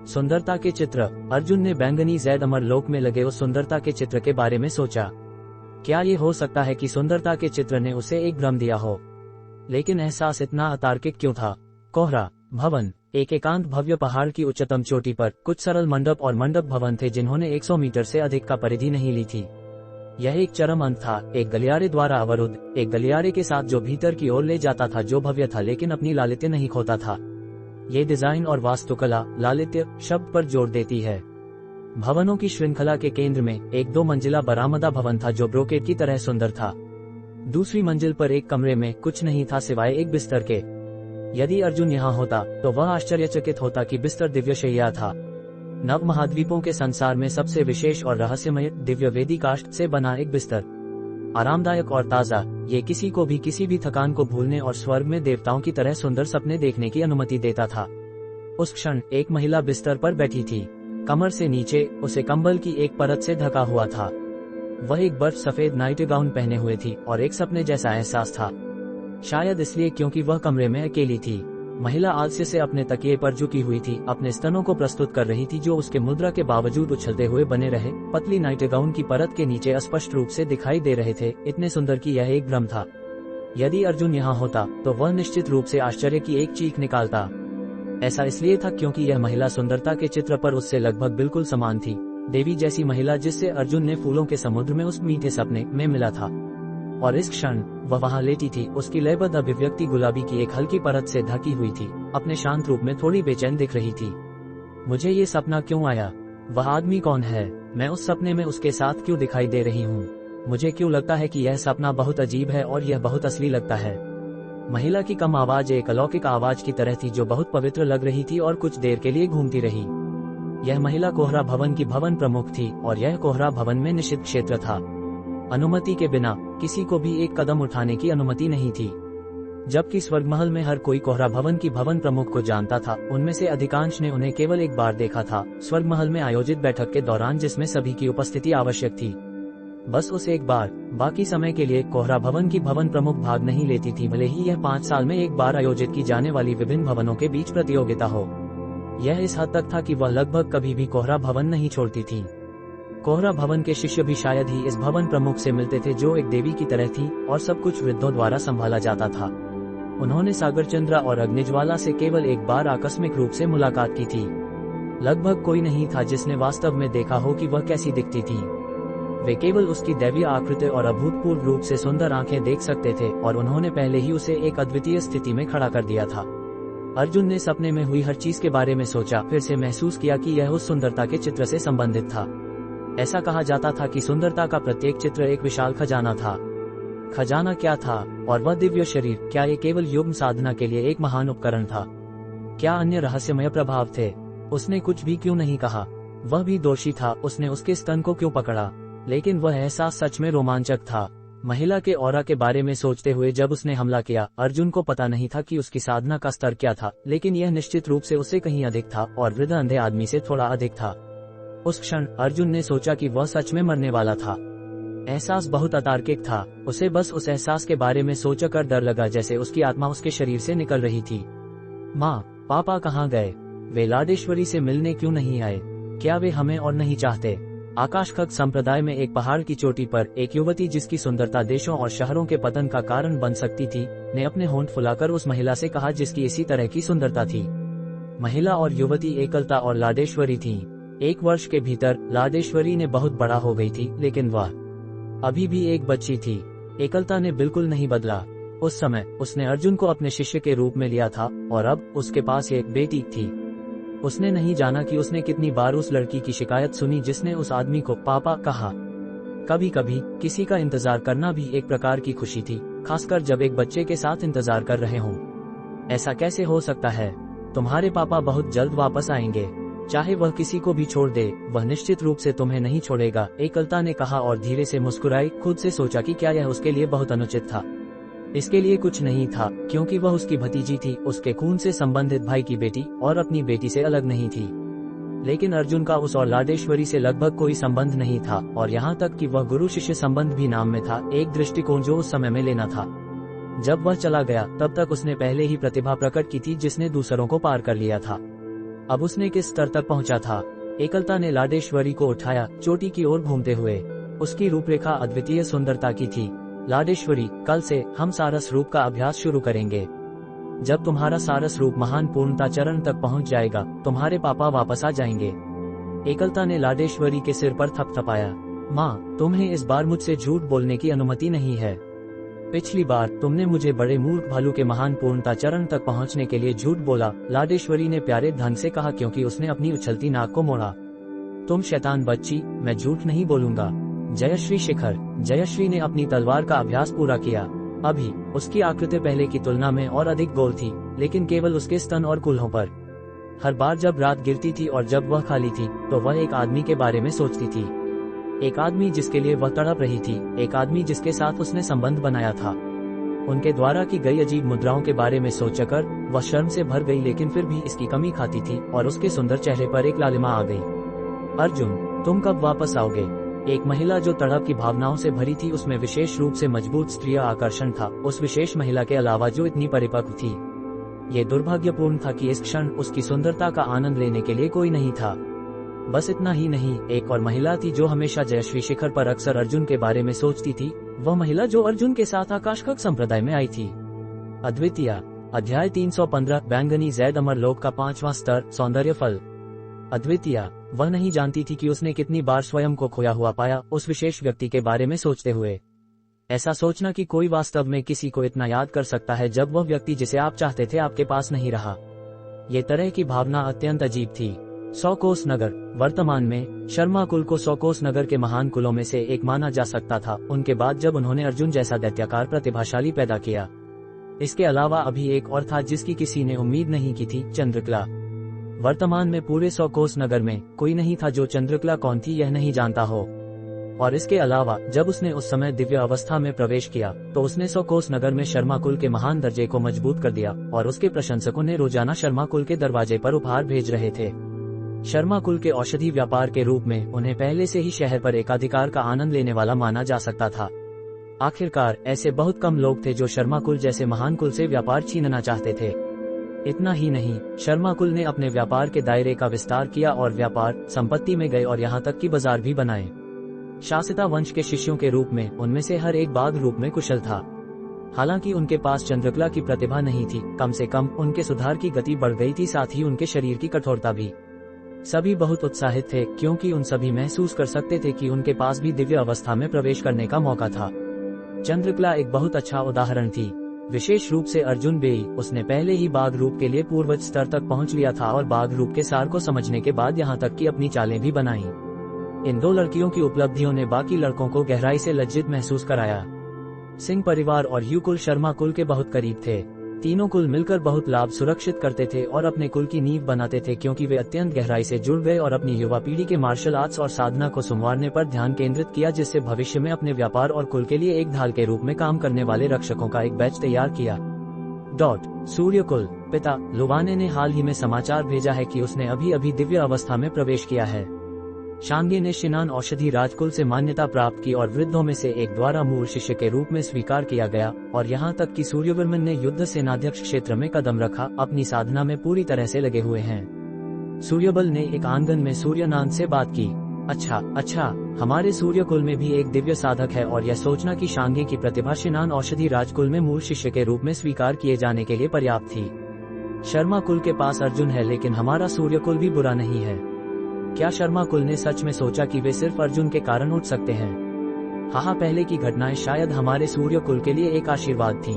सुंदरता के चित्र। अर्जुन ने बैंगनी जैद अमर लोक में लगे उस सुंदरता के चित्र के बारे में सोचा। क्या ये हो सकता है कि सुंदरता के चित्र ने उसे एक भ्रम दिया हो? लेकिन एहसास इतना अतार्किक क्यों था? कोहरा भवन। एक एकांत भव्य पहाड़ की उच्चतम चोटी पर कुछ सरल मंडप और मंडप भवन थे जिन्होंने 100 मीटर से अधिक का परिधि नहीं ली थी। यह एक चरम अंत था, एक गलियारे द्वारा अवरुद्ध, एक गलियारे के साथ जो भीतर की ओर ले जाता था, जो भव्य था लेकिन अपनी लालित्य नहीं खोता था। ये डिजाइन और वास्तुकला लालित्य शब्द पर जोर देती है। भवनों की श्रृंखला के केंद्र में एक 2 मंजिला बरामदा भवन था जो ब्रोकेड की तरह सुंदर था। दूसरी मंजिल पर एक कमरे में कुछ नहीं था सिवाय एक बिस्तर के। यदि अर्जुन यहाँ होता तो वह आश्चर्यचकित होता कि बिस्तर दिव्यशैया था। नव महाद्वीपों के संसार में सबसे विशेष और रहस्यमय दिव्य वेदी काष्ठ से बना एक बिस्तर, आरामदायक और ताजा, ये किसी को भी किसी भी थकान को भूलने और स्वर्ग में देवताओं की तरह सुंदर सपने देखने की अनुमति देता था। उस क्षण एक महिला बिस्तर पर बैठी थी। कमर से नीचे उसे कंबल की एक परत से ढका हुआ था। वह एक बर्फ सफेद नाइट गाउन पहने हुए थी और एक सपने जैसा एहसास था। शायद इसलिए क्योंकि वह कमरे में अकेली थी। महिला आलस्य से अपने तकिए पर झुकी हुई थी, अपने स्तनों को प्रस्तुत कर रही थी जो उसके मुद्रा के बावजूद उछलते हुए बने रहे, पतली नाइट गाउन की परत के नीचे अस्पष्ट रूप से दिखाई दे रहे थे, इतने सुंदर कि यह एक भ्रम था। यदि अर्जुन यहाँ होता तो वह निश्चित रूप से आश्चर्य की एक चीख निकालता। ऐसा इसलिए था क्योंकि यह महिला सुंदरता के चित्र पर उससे लगभग बिल्कुल समान थी, देवी जैसी महिला जिससे अर्जुन ने फूलों के समुद्र में उस मीठे सपने में मिला था। और इस क्षण वह वहां लेटी थी, उसकी लयबद्ध अभिव्यक्ति गुलाबी की एक हल्की परत से ढकी हुई थी, अपने शांत रूप में थोड़ी बेचैन दिख रही थी। मुझे ये सपना क्यों आया? वह आदमी कौन है? मैं उस सपने में उसके साथ क्यों दिखाई दे रही हूँ? मुझे क्यों लगता है कि यह सपना बहुत अजीब है और यह बहुत असली लगता है? महिला की कम आवाज एक अलौकिक आवाज की तरह थी जो बहुत पवित्र लग रही थी और कुछ देर के लिए घूमती रही। यह महिला कोहरा भवन की भवन प्रमुख थी और यह कोहरा भवन में निषिद्ध क्षेत्र था। अनुमति के बिना किसी को भी एक कदम उठाने की अनुमति नहीं थी। जबकि स्वर्गमहल में हर कोई कोहरा भवन की भवन प्रमुख को जानता था, उनमें से अधिकांश ने उन्हें केवल एक बार देखा था, स्वर्गमहल में आयोजित बैठक के दौरान जिसमें सभी की उपस्थिति आवश्यक थी। बस उस एक बार, बाकी समय के लिए कोहरा भवन की भवन प्रमुख भाग नहीं लेती थी, भले ही यह 5 साल में एक बार आयोजित की जाने वाली विभिन्न भवनों के बीच प्रतियोगिता हो। यह इस हद तक था कि वह लगभग कभी भी कोहरा भवन नहीं छोड़ती थी। कोहरा भवन के शिष्य भी शायद ही इस भवन प्रमुख से मिलते थे जो एक देवी की तरह थी और सब कुछ वृद्धों द्वारा संभाला जाता था। उन्होंने सागरचंद्रा और अग्निज्वाला से केवल एक बार आकस्मिक रूप से मुलाकात की थी। लगभग कोई नहीं था जिसने वास्तव में देखा हो कि वह कैसी दिखती थी। वे केवल उसकी दैवीय आकृति और अभूतपूर्व रूप से सुंदर आंखें देख सकते थे और उन्होंने पहले ही उसे एक अद्वितीय स्थिति में खड़ा कर दिया था। अर्जुन ने सपने में हुई हर चीज के बारे में सोचा, फिर से महसूस किया कि यह उस सुंदरता के चित्र से संबंधित था। ऐसा कहा जाता था कि सुंदरता का प्रत्येक चित्र एक विशाल खजाना था। खजाना क्या था? और वह दिव्य शरीर, क्या ये केवल युग्म साधना के लिए एक महान उपकरण था? क्या अन्य रहस्यमय प्रभाव थे? उसने कुछ भी क्यों नहीं कहा? वह भी दोषी था, उसने उसके स्तन को क्यों पकड़ा? लेकिन वह एहसास सच में रोमांचक था। महिला के ऑरा के बारे में सोचते हुए जब उसने हमला किया, अर्जुन को पता नहीं था कि उसकी साधना का स्तर क्या था, लेकिन यह निश्चित रूप से उससे कहीं अधिक था और वृद्ध अंधे आदमी से थोड़ा अधिक था। उस क्षण अर्जुन ने सोचा कि वह सच में मरने वाला था। एहसास बहुत अतार्किक था। उसे बस उस एहसास के बारे में सोचकर डर लगा, जैसे उसकी आत्मा उसके शरीर से निकल रही थी। माँ, पापा कहाँ गए? वे लाडेश्वरी से मिलने क्यों नहीं आए? क्या वे हमें और नहीं चाहते? आकाशखग संप्रदाय में एक पहाड़ की चोटी पर एक युवती, जिसकी सुंदरता देशों और शहरों के पतन का कारण बन सकती थी, ने अपने होंठ फुलाकर उस महिला से कहा जिसकी इसी तरह की सुंदरता थी। महिला और युवती एकलता और लाडेश्वरी थीं। 1 वर्ष के भीतर लाडेश्वरी ने बहुत बड़ा हो गई थी, लेकिन वह अभी भी एक बच्ची थी। एकलता ने बिल्कुल नहीं बदला। उस समय उसने अर्जुन को अपने शिष्य के रूप में लिया था और अब उसके पास एक बेटी थी। उसने नहीं जाना कि उसने कितनी बार उस लड़की की शिकायत सुनी जिसने उस आदमी को पापा कहा। कभी कभी किसी का इंतजार करना भी एक प्रकार की खुशी थी, खासकर जब एक बच्चे के साथ इंतजार कर रहे हों। ऐसा कैसे हो सकता है? तुम्हारे पापा बहुत जल्द वापस आएंगे। चाहे वह किसी को भी छोड़ दे, वह निश्चित रूप से तुम्हें नहीं छोड़ेगा, एकलता ने कहा और धीरे से मुस्कुराई। खुद से सोचा कि क्या यह उसके लिए बहुत अनुचित था। इसके लिए कुछ नहीं था, क्योंकि वह उसकी भतीजी थी, उसके खून से संबंधित भाई की बेटी, और अपनी बेटी से अलग नहीं थी। लेकिन अर्जुन का उस और लाडेश्वरी से लगभग कोई संबंध नहीं था, और यहाँ तक कि वह गुरु शिष्य संबंध भी नाम में था, एक दृष्टिकोण जो उस समय में लेना था। जब वह चला गया तब तक उसने पहले ही प्रतिभा प्रकट की थी जिसने दूसरों को पार कर लिया था। अब उसने किस स्तर तक पहुंचा था? एकलता ने लाडेश्वरी को उठाया, चोटी की ओर घूमते हुए। उसकी रूपरेखा अद्वितीय सुंदरता की थी। लाडेश्वरी, कल से हम सारस रूप का अभ्यास शुरू करेंगे। जब तुम्हारा सारस रूप महान पूर्णता चरण तक पहुंच जाएगा, तुम्हारे पापा वापस आ जाएंगे। एकलता ने लाडेश्वरी के सिर पर थपथपाया। माँ, तुम्हें इस बार मुझसे झूठ बोलने की अनुमति नहीं है। पिछली बार तुमने मुझे बड़े मूर्ख भालू के महान पूर्णता चरण तक पहुंचने के लिए झूठ बोला, लाडेश्वरी ने प्यारे ढंग से कहा, क्योंकि उसने अपनी उछलती नाक को मोड़ा। तुम शैतान बच्ची, मैं झूठ नहीं बोलूंगा। जयश्री शिखर। जयश्री ने अपनी तलवार का अभ्यास पूरा किया। अभी उसकी आकृति पहले की तुलना में और अधिक गोल थी, लेकिन केवल उसके स्तन और कूल्हों पर। हर बार जब रात गिरती थी और जब वह खाली थी, तो वह एक आदमी के बारे में सोचती थी। एक आदमी जिसके लिए वह तड़प रही थी, एक आदमी जिसके साथ उसने संबंध बनाया था। उनके द्वारा की गई अजीब मुद्राओं के बारे में सोचकर वह शर्म से भर गई, लेकिन फिर भी इसकी कमी खाती थी और उसके सुंदर चेहरे पर एक लालिमा आ गई। अर्जुन, तुम कब वापस आओगे? एक महिला जो तड़प की भावनाओं से भरी थी, उसमें विशेष रूप से मजबूत स्त्रीय आकर्षण था, उस विशेष महिला के अलावा जो इतनी परिपक्व थी। ये दुर्भाग्यपूर्ण था कि इस क्षण उसकी सुंदरता का आनंद लेने के लिए कोई नहीं था। बस इतना ही नहीं, एक और महिला थी जो हमेशा जयश्री शिखर पर अक्सर अर्जुन के बारे में सोचती थी, वह महिला जो अर्जुन के साथ आकाशखग संप्रदाय में आई थी। अद्वितीय। अध्याय 315, बैंगनी जैद अमरलोक का 5वां स्तर, सौंदर्य फल। अद्वितीय। वह नहीं जानती थी कि उसने कितनी बार स्वयं को खोया हुआ पाया, उस विशेष व्यक्ति के बारे में सोचते हुए। ऐसा सोचना कि कोई वास्तव में किसी को इतना याद कर सकता है जब वह व्यक्ति जिसे आप चाहते थे आपके पास नहीं रहा। ये तरह की भावना अत्यंत अजीब थी। 100 कोस नगर। वर्तमान में शर्मा कुल को 100 कोस नगर के महान कुलों में से एक माना जा सकता था, उनके बाद जब उन्होंने अर्जुन जैसा दैत्याकार प्रतिभाशाली पैदा किया। इसके अलावा अभी एक और था जिसकी किसी ने उम्मीद नहीं की थी, चंद्रकला। वर्तमान में पूरे 100 कोस नगर में कोई नहीं था जो चंद्रकला कौन थी यह नहीं जानता हो। और इसके अलावा जब उसने उस समय दिव्य अवस्था में प्रवेश किया, तो उसने 100 कोस नगर में शर्मा कुल के महान दर्जे को मजबूत कर दिया, और उसके प्रशंसकों ने रोजाना शर्मा कुल के दरवाजे पर उपहार भेज रहे थे। शर्मा कुल के औषधि व्यापार के रूप में उन्हें पहले से ही शहर पर एकाधिकार का आनंद लेने वाला माना जा सकता था। आखिरकार ऐसे बहुत कम लोग थे जो शर्मा कुल जैसे महान कुल से व्यापार छीनना चाहते थे। इतना ही नहीं, शर्मा कुल ने अपने व्यापार के दायरे का विस्तार किया और व्यापार संपत्ति में गए और यहाँ तक कि बाजार भी बनाए। शासिता वंश के शिष्यों के रूप में उनमें से हर एक बाघ रूप में कुशल था। हालांकि उनके पास चंद्रकला की प्रतिभा नहीं थी, कम से कम उनके सुधार की गति बढ़ गई थी, साथ ही उनके शरीर की कठोरता भी। सभी बहुत उत्साहित थे, क्योंकि उन सभी महसूस कर सकते थे कि उनके पास भी दिव्य अवस्था में प्रवेश करने का मौका था। चंद्रकला एक बहुत अच्छा उदाहरण थी, विशेष रूप से अर्जुन बेई। उसने पहले ही बाघ रूप के लिए पूर्वज स्तर तक पहुंच लिया था और बाघ रूप के सार को समझने के बाद यहाँ तक कि अपनी चालें भी बनाई। इन 2 लड़कियों की उपलब्धियों ने बाकी लड़कों को गहराई से लज्जित महसूस कराया। सिंह परिवार और यू कुल शर्मा कुल के बहुत करीब थे। तीनों कुल मिलकर बहुत लाभ सुरक्षित करते थे और अपने कुल की नींव बनाते थे, क्योंकि वे अत्यंत गहराई से जुड़ गए और अपनी युवा पीढ़ी के मार्शल आर्ट्स और साधना को संवारने पर ध्यान केंद्रित किया, जिससे भविष्य में अपने व्यापार और कुल के लिए एक ढाल के रूप में काम करने वाले रक्षकों का एक बैच तैयार किया। सूर्य कुल पिता लुवाने ने हाल ही में समाचार भेजा है कि उसने अभी अभी दिव्य अवस्था में प्रवेश किया है। शांगे ने शिनान औषधि राजकुल से मान्यता प्राप्त की और वृद्धों में से एक द्वारा मूल शिष्य के रूप में स्वीकार किया गया, और यहाँ तक कि सूर्यवर्मन ने युद्ध सेनाध्यक्ष क्षेत्र में कदम रखा, अपनी साधना में पूरी तरह से लगे हुए हैं। सूर्यबल ने एक आंगन में सूर्यनांद से बात की। अच्छा, हमारे सूर्य कुल में भी एक दिव्य साधक है, और यह सोचना कि शांगे की प्रतिभा शिनान औषधि राजकुल में मूल शिष्य के रूप में स्वीकार किए जाने के लिए पर्याप्त थी। शर्मा कुल के पास अर्जुन है, लेकिन हमारा सूर्य कुल भी बुरा नहीं है। क्या शर्मा कुल ने सच में सोचा कि वे सिर्फ अर्जुन के कारण उठ सकते हैं? हाँ, पहले की घटनाएं शायद हमारे सूर्य कुल के लिए एक आशीर्वाद थी।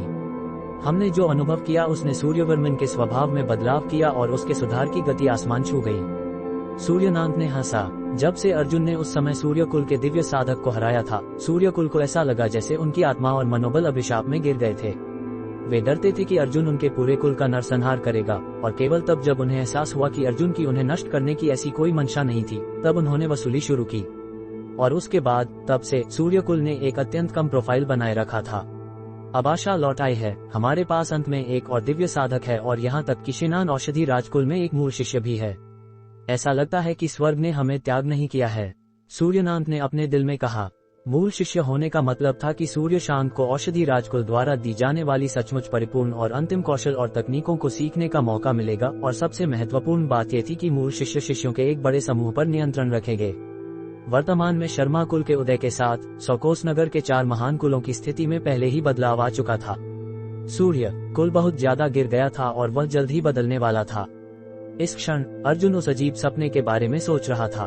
हमने जो अनुभव किया उसने सूर्यवर्मन के स्वभाव में बदलाव किया और उसके सुधार की गति आसमान छू गई। सूर्यनांद ने हंसा। जब से अर्जुन ने उस समय सूर्य कुल के दिव्य साधक को हराया था, सूर्य कुल को ऐसा लगा जैसे उनकी आत्मा और मनोबल अभिशाप में गिर गए थे। वे डरते थे कि अर्जुन उनके पूरे कुल का नरसंहार करेगा, और केवल तब जब उन्हें एहसास हुआ कि अर्जुन की उन्हें नष्ट करने की ऐसी कोई मंशा नहीं थी, तब उन्होंने वसूली शुरू की। और उसके बाद तब से सूर्य कुल ने एक अत्यंत कम प्रोफाइल बनाए रखा था। अब आशा लौट आई है, हमारे पास अंत में एक और दिव्य साधक है, और यहाँ तक कि शिनान औषधि राजकुल में एक मूल शिष्य भी है। ऐसा लगता है कि स्वर्ग ने हमें त्याग नहीं किया है, सूर्यनांद ने अपने दिल में कहा। मूल शिष्य होने का मतलब था कि सूर्य शांत को औषधि राजकुल द्वारा दी जाने वाली सचमुच परिपूर्ण और अंतिम कौशल और तकनीकों को सीखने का मौका मिलेगा, और सबसे महत्वपूर्ण बात यह थी कि मूल शिष्य शिष्यों के एक बड़े समूह पर नियंत्रण रखेंगे। वर्तमान में शर्मा कुल के उदय के साथ सौकोस नगर के 4 महान कुलों की स्थिति में पहले ही बदलाव आ चुका था। सूर्य कुल बहुत ज्यादा गिर गया था और वह जल्द ही बदलने वाला था। इस क्षण अर्जुन उस अजीब सपने के बारे में सोच रहा था।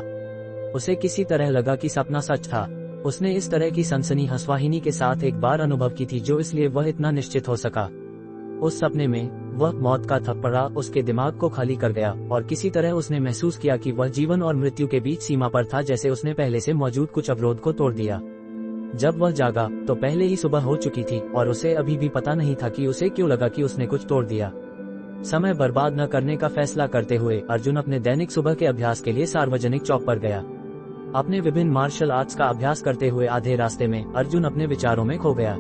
उसे किसी तरह लगा कि सपना सच था। उसने इस तरह की सनसनी हंसवाहिनी के साथ एक बार अनुभव की थी, जो इसलिए वह इतना निश्चित हो सका। उस सपने में वह मौत का थप्पड़ा उसके दिमाग को खाली कर गया, और किसी तरह उसने महसूस किया कि वह जीवन और मृत्यु के बीच सीमा पर था, जैसे उसने पहले से मौजूद कुछ अवरोध को तोड़ दिया। जब वह जागा तो पहले ही सुबह हो चुकी थी, और उसे अभी भी पता नहीं था कि उसे क्यों लगा कि उसने कुछ तोड़ दिया। समय बर्बाद न करने का फैसला करते हुए अर्जुन अपने दैनिक सुबह के अभ्यास के लिए सार्वजनिक चौक पर गया। अपने विभिन्न मार्शल आर्ट्स का अभ्यास करते हुए आधे रास्ते में अर्जुन अपने विचारों में खो गया।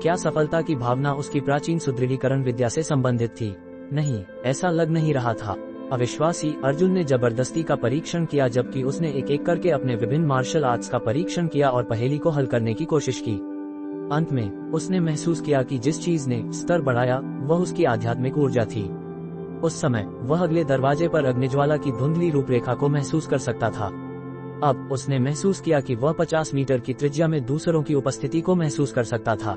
क्या सफलता की भावना उसकी प्राचीन सुदृढ़ीकरण विद्या से संबंधित थी? नहीं, ऐसा लग नहीं रहा था। अविश्वासी अर्जुन ने जबरदस्ती का परीक्षण किया, जबकि उसने एक एक करके अपने विभिन्न मार्शल आर्ट्स का परीक्षण किया और पहेली को हल करने की कोशिश की। अंत में उसने महसूस किया कि जिस चीज ने स्तर बढ़ाया वह उसकी आध्यात्मिक ऊर्जा थी। उस समय वह अगले दरवाजे पर अग्निज्वाला की धुंधली रूपरेखा को महसूस कर सकता था। अब उसने महसूस किया कि वह 50 मीटर की त्रिज्या में दूसरों की उपस्थिति को महसूस कर सकता था।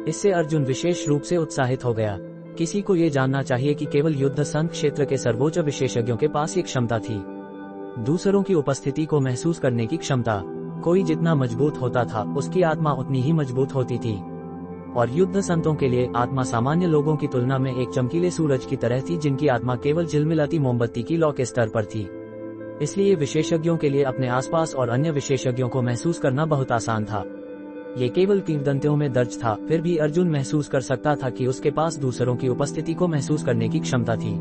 इससे अर्जुन विशेष रूप से उत्साहित हो गया। किसी को ये जानना चाहिए कि केवल युद्ध संघ क्षेत्र के सर्वोच्च विशेषज्ञों के पास ये क्षमता थी, दूसरों की उपस्थिति को महसूस करने की क्षमता। कोई जितना मजबूत होता था उसकी आत्मा उतनी ही मजबूत होती थी, और युद्ध संतों के लिए आत्मा सामान्य लोगों की तुलना में एक चमकीले सूरज की तरह थी, जिनकी आत्मा केवल झिलमिलाती मोमबत्ती की लौ के स्तर पर थी। इसलिए विशेषज्ञों के लिए अपने आसपास और अन्य विशेषज्ञों को महसूस करना बहुत आसान था। ये केवल किंवदंतियों में दर्ज था, फिर भी अर्जुन महसूस कर सकता था कि उसके पास दूसरों की उपस्थिति को महसूस करने की क्षमता थी।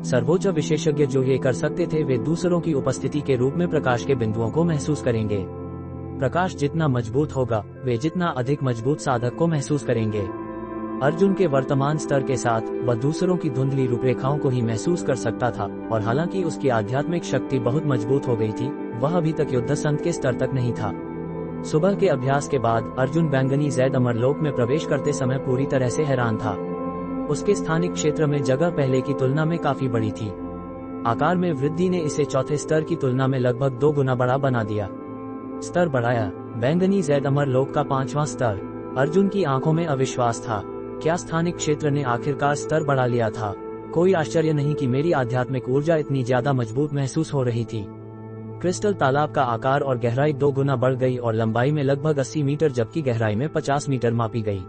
सर्वोच्च विशेषज्ञ जो ये कर सकते थे, वे दूसरों की उपस्थिति के रूप में प्रकाश के बिंदुओं को महसूस करेंगे। प्रकाश जितना मजबूत होगा, वे जितना अधिक मजबूत साधक को महसूस करेंगे। अर्जुन के वर्तमान स्तर के साथ वह दूसरों की धुंधली रूपरेखाओं को ही महसूस कर सकता था, और हालांकि उसकी आध्यात्मिक शक्ति बहुत मजबूत हो गई थी, वह अभी तक युद्ध संत के स्तर तक नहीं था। सुबह के अभ्यास के बाद अर्जुन बैंगनी जैद अमरलोक में प्रवेश करते समय पूरी तरह से हैरान था। उसके स्थानिक क्षेत्र में जगह पहले की तुलना में काफी बड़ी थी। आकार में वृद्धि ने इसे चौथे स्तर की तुलना में लगभग 2 गुना बड़ा बना दिया। स्तर बढ़ाया। बैंगनी जैद अमरलोक का 5वां स्तर। अर्जुन की आंखों में अविश्वास था। क्या स्थानिक क्षेत्र ने आखिरकार स्तर बढ़ा लिया था? कोई आश्चर्य नहीं कि मेरी आध्यात्मिक ऊर्जा इतनी ज्यादा मजबूत महसूस हो रही थी। क्रिस्टल तालाब का आकार और गहराई 2 गुना बढ़ गई और लंबाई में लगभग 80 मीटर जबकि गहराई में 50 मीटर मापी गई।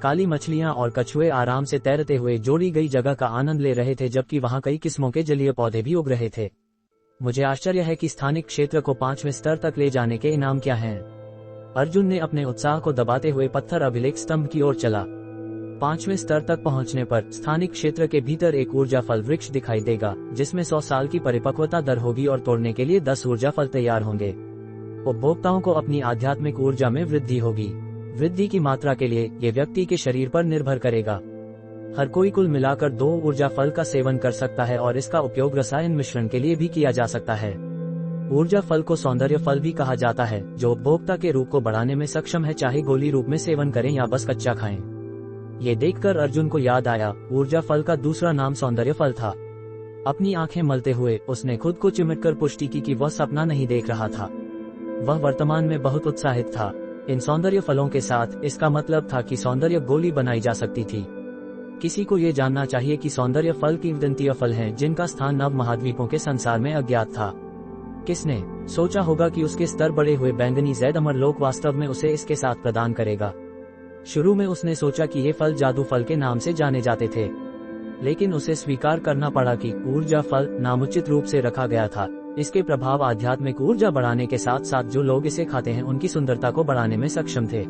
काली मछलियां और कछुए आराम से तैरते हुए जोड़ी गई जगह का आनंद ले रहे थे, जबकि वहां कई किस्मों के जलीय पौधे भी उग रहे थे। मुझे आश्चर्य है कि स्थानिक क्षेत्र को 5वें स्तर तक ले जाने के इनाम क्या हैं? अर्जुन ने अपने उत्साह को दबाते हुए पत्थर अभिलेख स्तंभ की ओर चला। 5वें स्तर तक पहुंचने पर स्थानिक क्षेत्र के भीतर एक ऊर्जा फल वृक्ष दिखाई देगा, जिसमें 100 साल की परिपक्वता दर होगी और तोड़ने के लिए 10 ऊर्जा फल तैयार होंगे। उपभोक्ताओं को अपनी आध्यात्मिक ऊर्जा में वृद्धि होगी। वृद्धि की मात्रा के लिए ये व्यक्ति के शरीर पर निर्भर करेगा। हर कोई कुल मिलाकर 2 ऊर्जा फल का सेवन कर सकता है और इसका उपयोग रसायन मिश्रण के लिए भी किया जा सकता है। ऊर्जा फल को सौंदर्य फल भी कहा जाता है, जो उपभोक्ता के रूप को बढ़ाने में सक्षम है, चाहे गोली रूप में सेवन करें या बस कच्चा खाएं। ये देखकर अर्जुन को याद आया, ऊर्जा फल का दूसरा नाम सौंदर्य फल था। अपनी आंखें मलते हुए उसने खुद को चिमटकर पुष्टि की कि वह सपना नहीं देख रहा था। वह वर्तमान में बहुत उत्साहित था। इन सौंदर्य फलों के साथ इसका मतलब था कि सौंदर्य गोली बनाई जा सकती थी। किसी को ये जानना चाहिए कि सौंदर्य फल किंवदंतीय फल हैं, जिनका स्थान नव महाद्वीपों के संसार में अज्ञात था। किसने सोचा होगा कि उसके स्तर बढ़े हुए बैंगनी जैद अमरलोक वास्तव में उसे इसके साथ प्रदान करेगा। शुरू में उसने सोचा कि ये फल जादू फल के नाम से जाने जाते थे, लेकिन उसे स्वीकार करना पड़ा कि ऊर्जा फल नामुचित रूप से रखा गया था। इसके प्रभाव आध्यात्मिक ऊर्जा बढ़ाने के साथ साथ जो लोग इसे खाते हैं उनकी सुंदरता को बढ़ाने में सक्षम थे।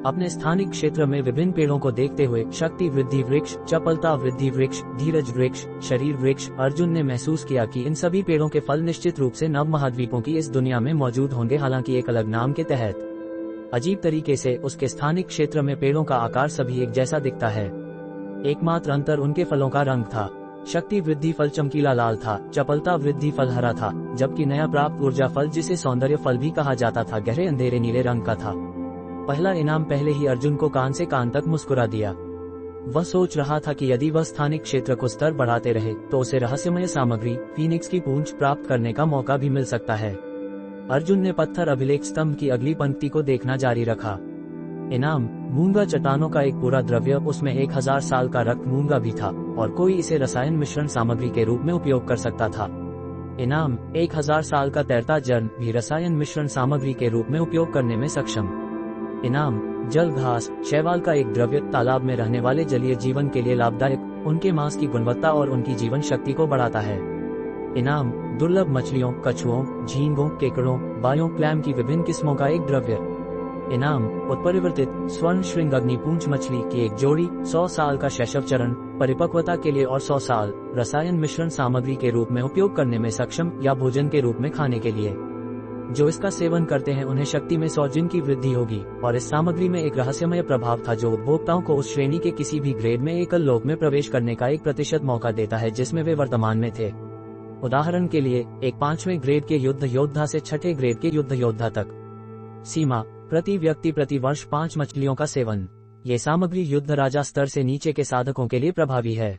अपने स्थानिक क्षेत्र में विभिन्न पेड़ों को देखते हुए शक्ति वृद्धि वृक्ष, चपलता वृद्धि वृक्ष, धीरज वृक्ष, शरीर वृक्ष, अर्जुन ने महसूस किया कि इन सभी पेड़ों के फल निश्चित रूप से नव महाद्वीपों की इस दुनिया में मौजूद होंगे, हालांकि एक अलग नाम के तहत। अजीब तरीके से उसके स्थानिक क्षेत्र में पेड़ों का आकार सभी एक जैसा दिखता है। एकमात्र अंतर उनके फलों का रंग था। शक्ति वृद्धि फल चमकीला लाल था, चपलता वृद्धि फल हरा था, जबकि नया प्राप्त ऊर्जा फल, जिसे सौंदर्य फल भी कहा जाता था, गहरे अंधेरे नीले रंग का था। पहला इनाम पहले ही अर्जुन को कान से कान तक मुस्कुरा दिया। वह सोच रहा था कि यदि वह स्थानिक क्षेत्र को स्तर बढ़ाते रहे तो उसे रहस्यमय सामग्री फीनिक्स की पूंछ प्राप्त करने का मौका भी मिल सकता है। अर्जुन ने पत्थर अभिलेख स्तंभ की अगली पंक्ति को देखना जारी रखा। इनाम मूंगा चट्टानों का एक पूरा द्रव्य, उसमें 1000 साल का रक्त मूंगा भी था और कोई इसे रसायन मिश्रण सामग्री के रूप में उपयोग कर सकता था। इनाम 1000 साल का तैरता जर्न भी रसायन मिश्रण सामग्री के रूप में उपयोग करने में सक्षम। इनाम जल घास शैवाल का एक द्रव्य, तालाब में रहने वाले जलीय जीवन के लिए लाभदायक, उनके मांस की गुणवत्ता और उनकी जीवन शक्ति को बढ़ाता है। इनाम दुर्लभ मछलियों, कछुओं, झींगों, केकड़ों, बायों, क्लैम की विभिन्न किस्मों का एक द्रव्य। इनाम उत्परिवर्तित स्वर्ण श्रृंग अग्निपूंछ मछली की एक जोड़ी, 100 साल का शैशव चरण परिपक्वता के लिए और 100 साल रसायन मिश्रण सामग्री के रूप में उपयोग करने में सक्षम या भोजन के रूप में खाने के लिए। जो इसका सेवन करते हैं उन्हें शक्ति में 100 जिन की वृद्धि होगी। और इस सामग्री में एक रहस्यमय प्रभाव था जो उपभोक्ताओं को उस श्रेणी के किसी भी ग्रेड में एकल लोक में प्रवेश करने का 1% मौका देता है जिसमें वे वर्तमान में थे। उदाहरण के लिए एक 5वें ग्रेड के युद्ध योद्धा से 6ठे ग्रेड के युद्ध योद्धा तक। सीमा प्रति व्यक्ति प्रति वर्ष 5 मछलियों का सेवन। ये सामग्री युद्ध राजा स्तर से नीचे के साधकों के लिए प्रभावी है।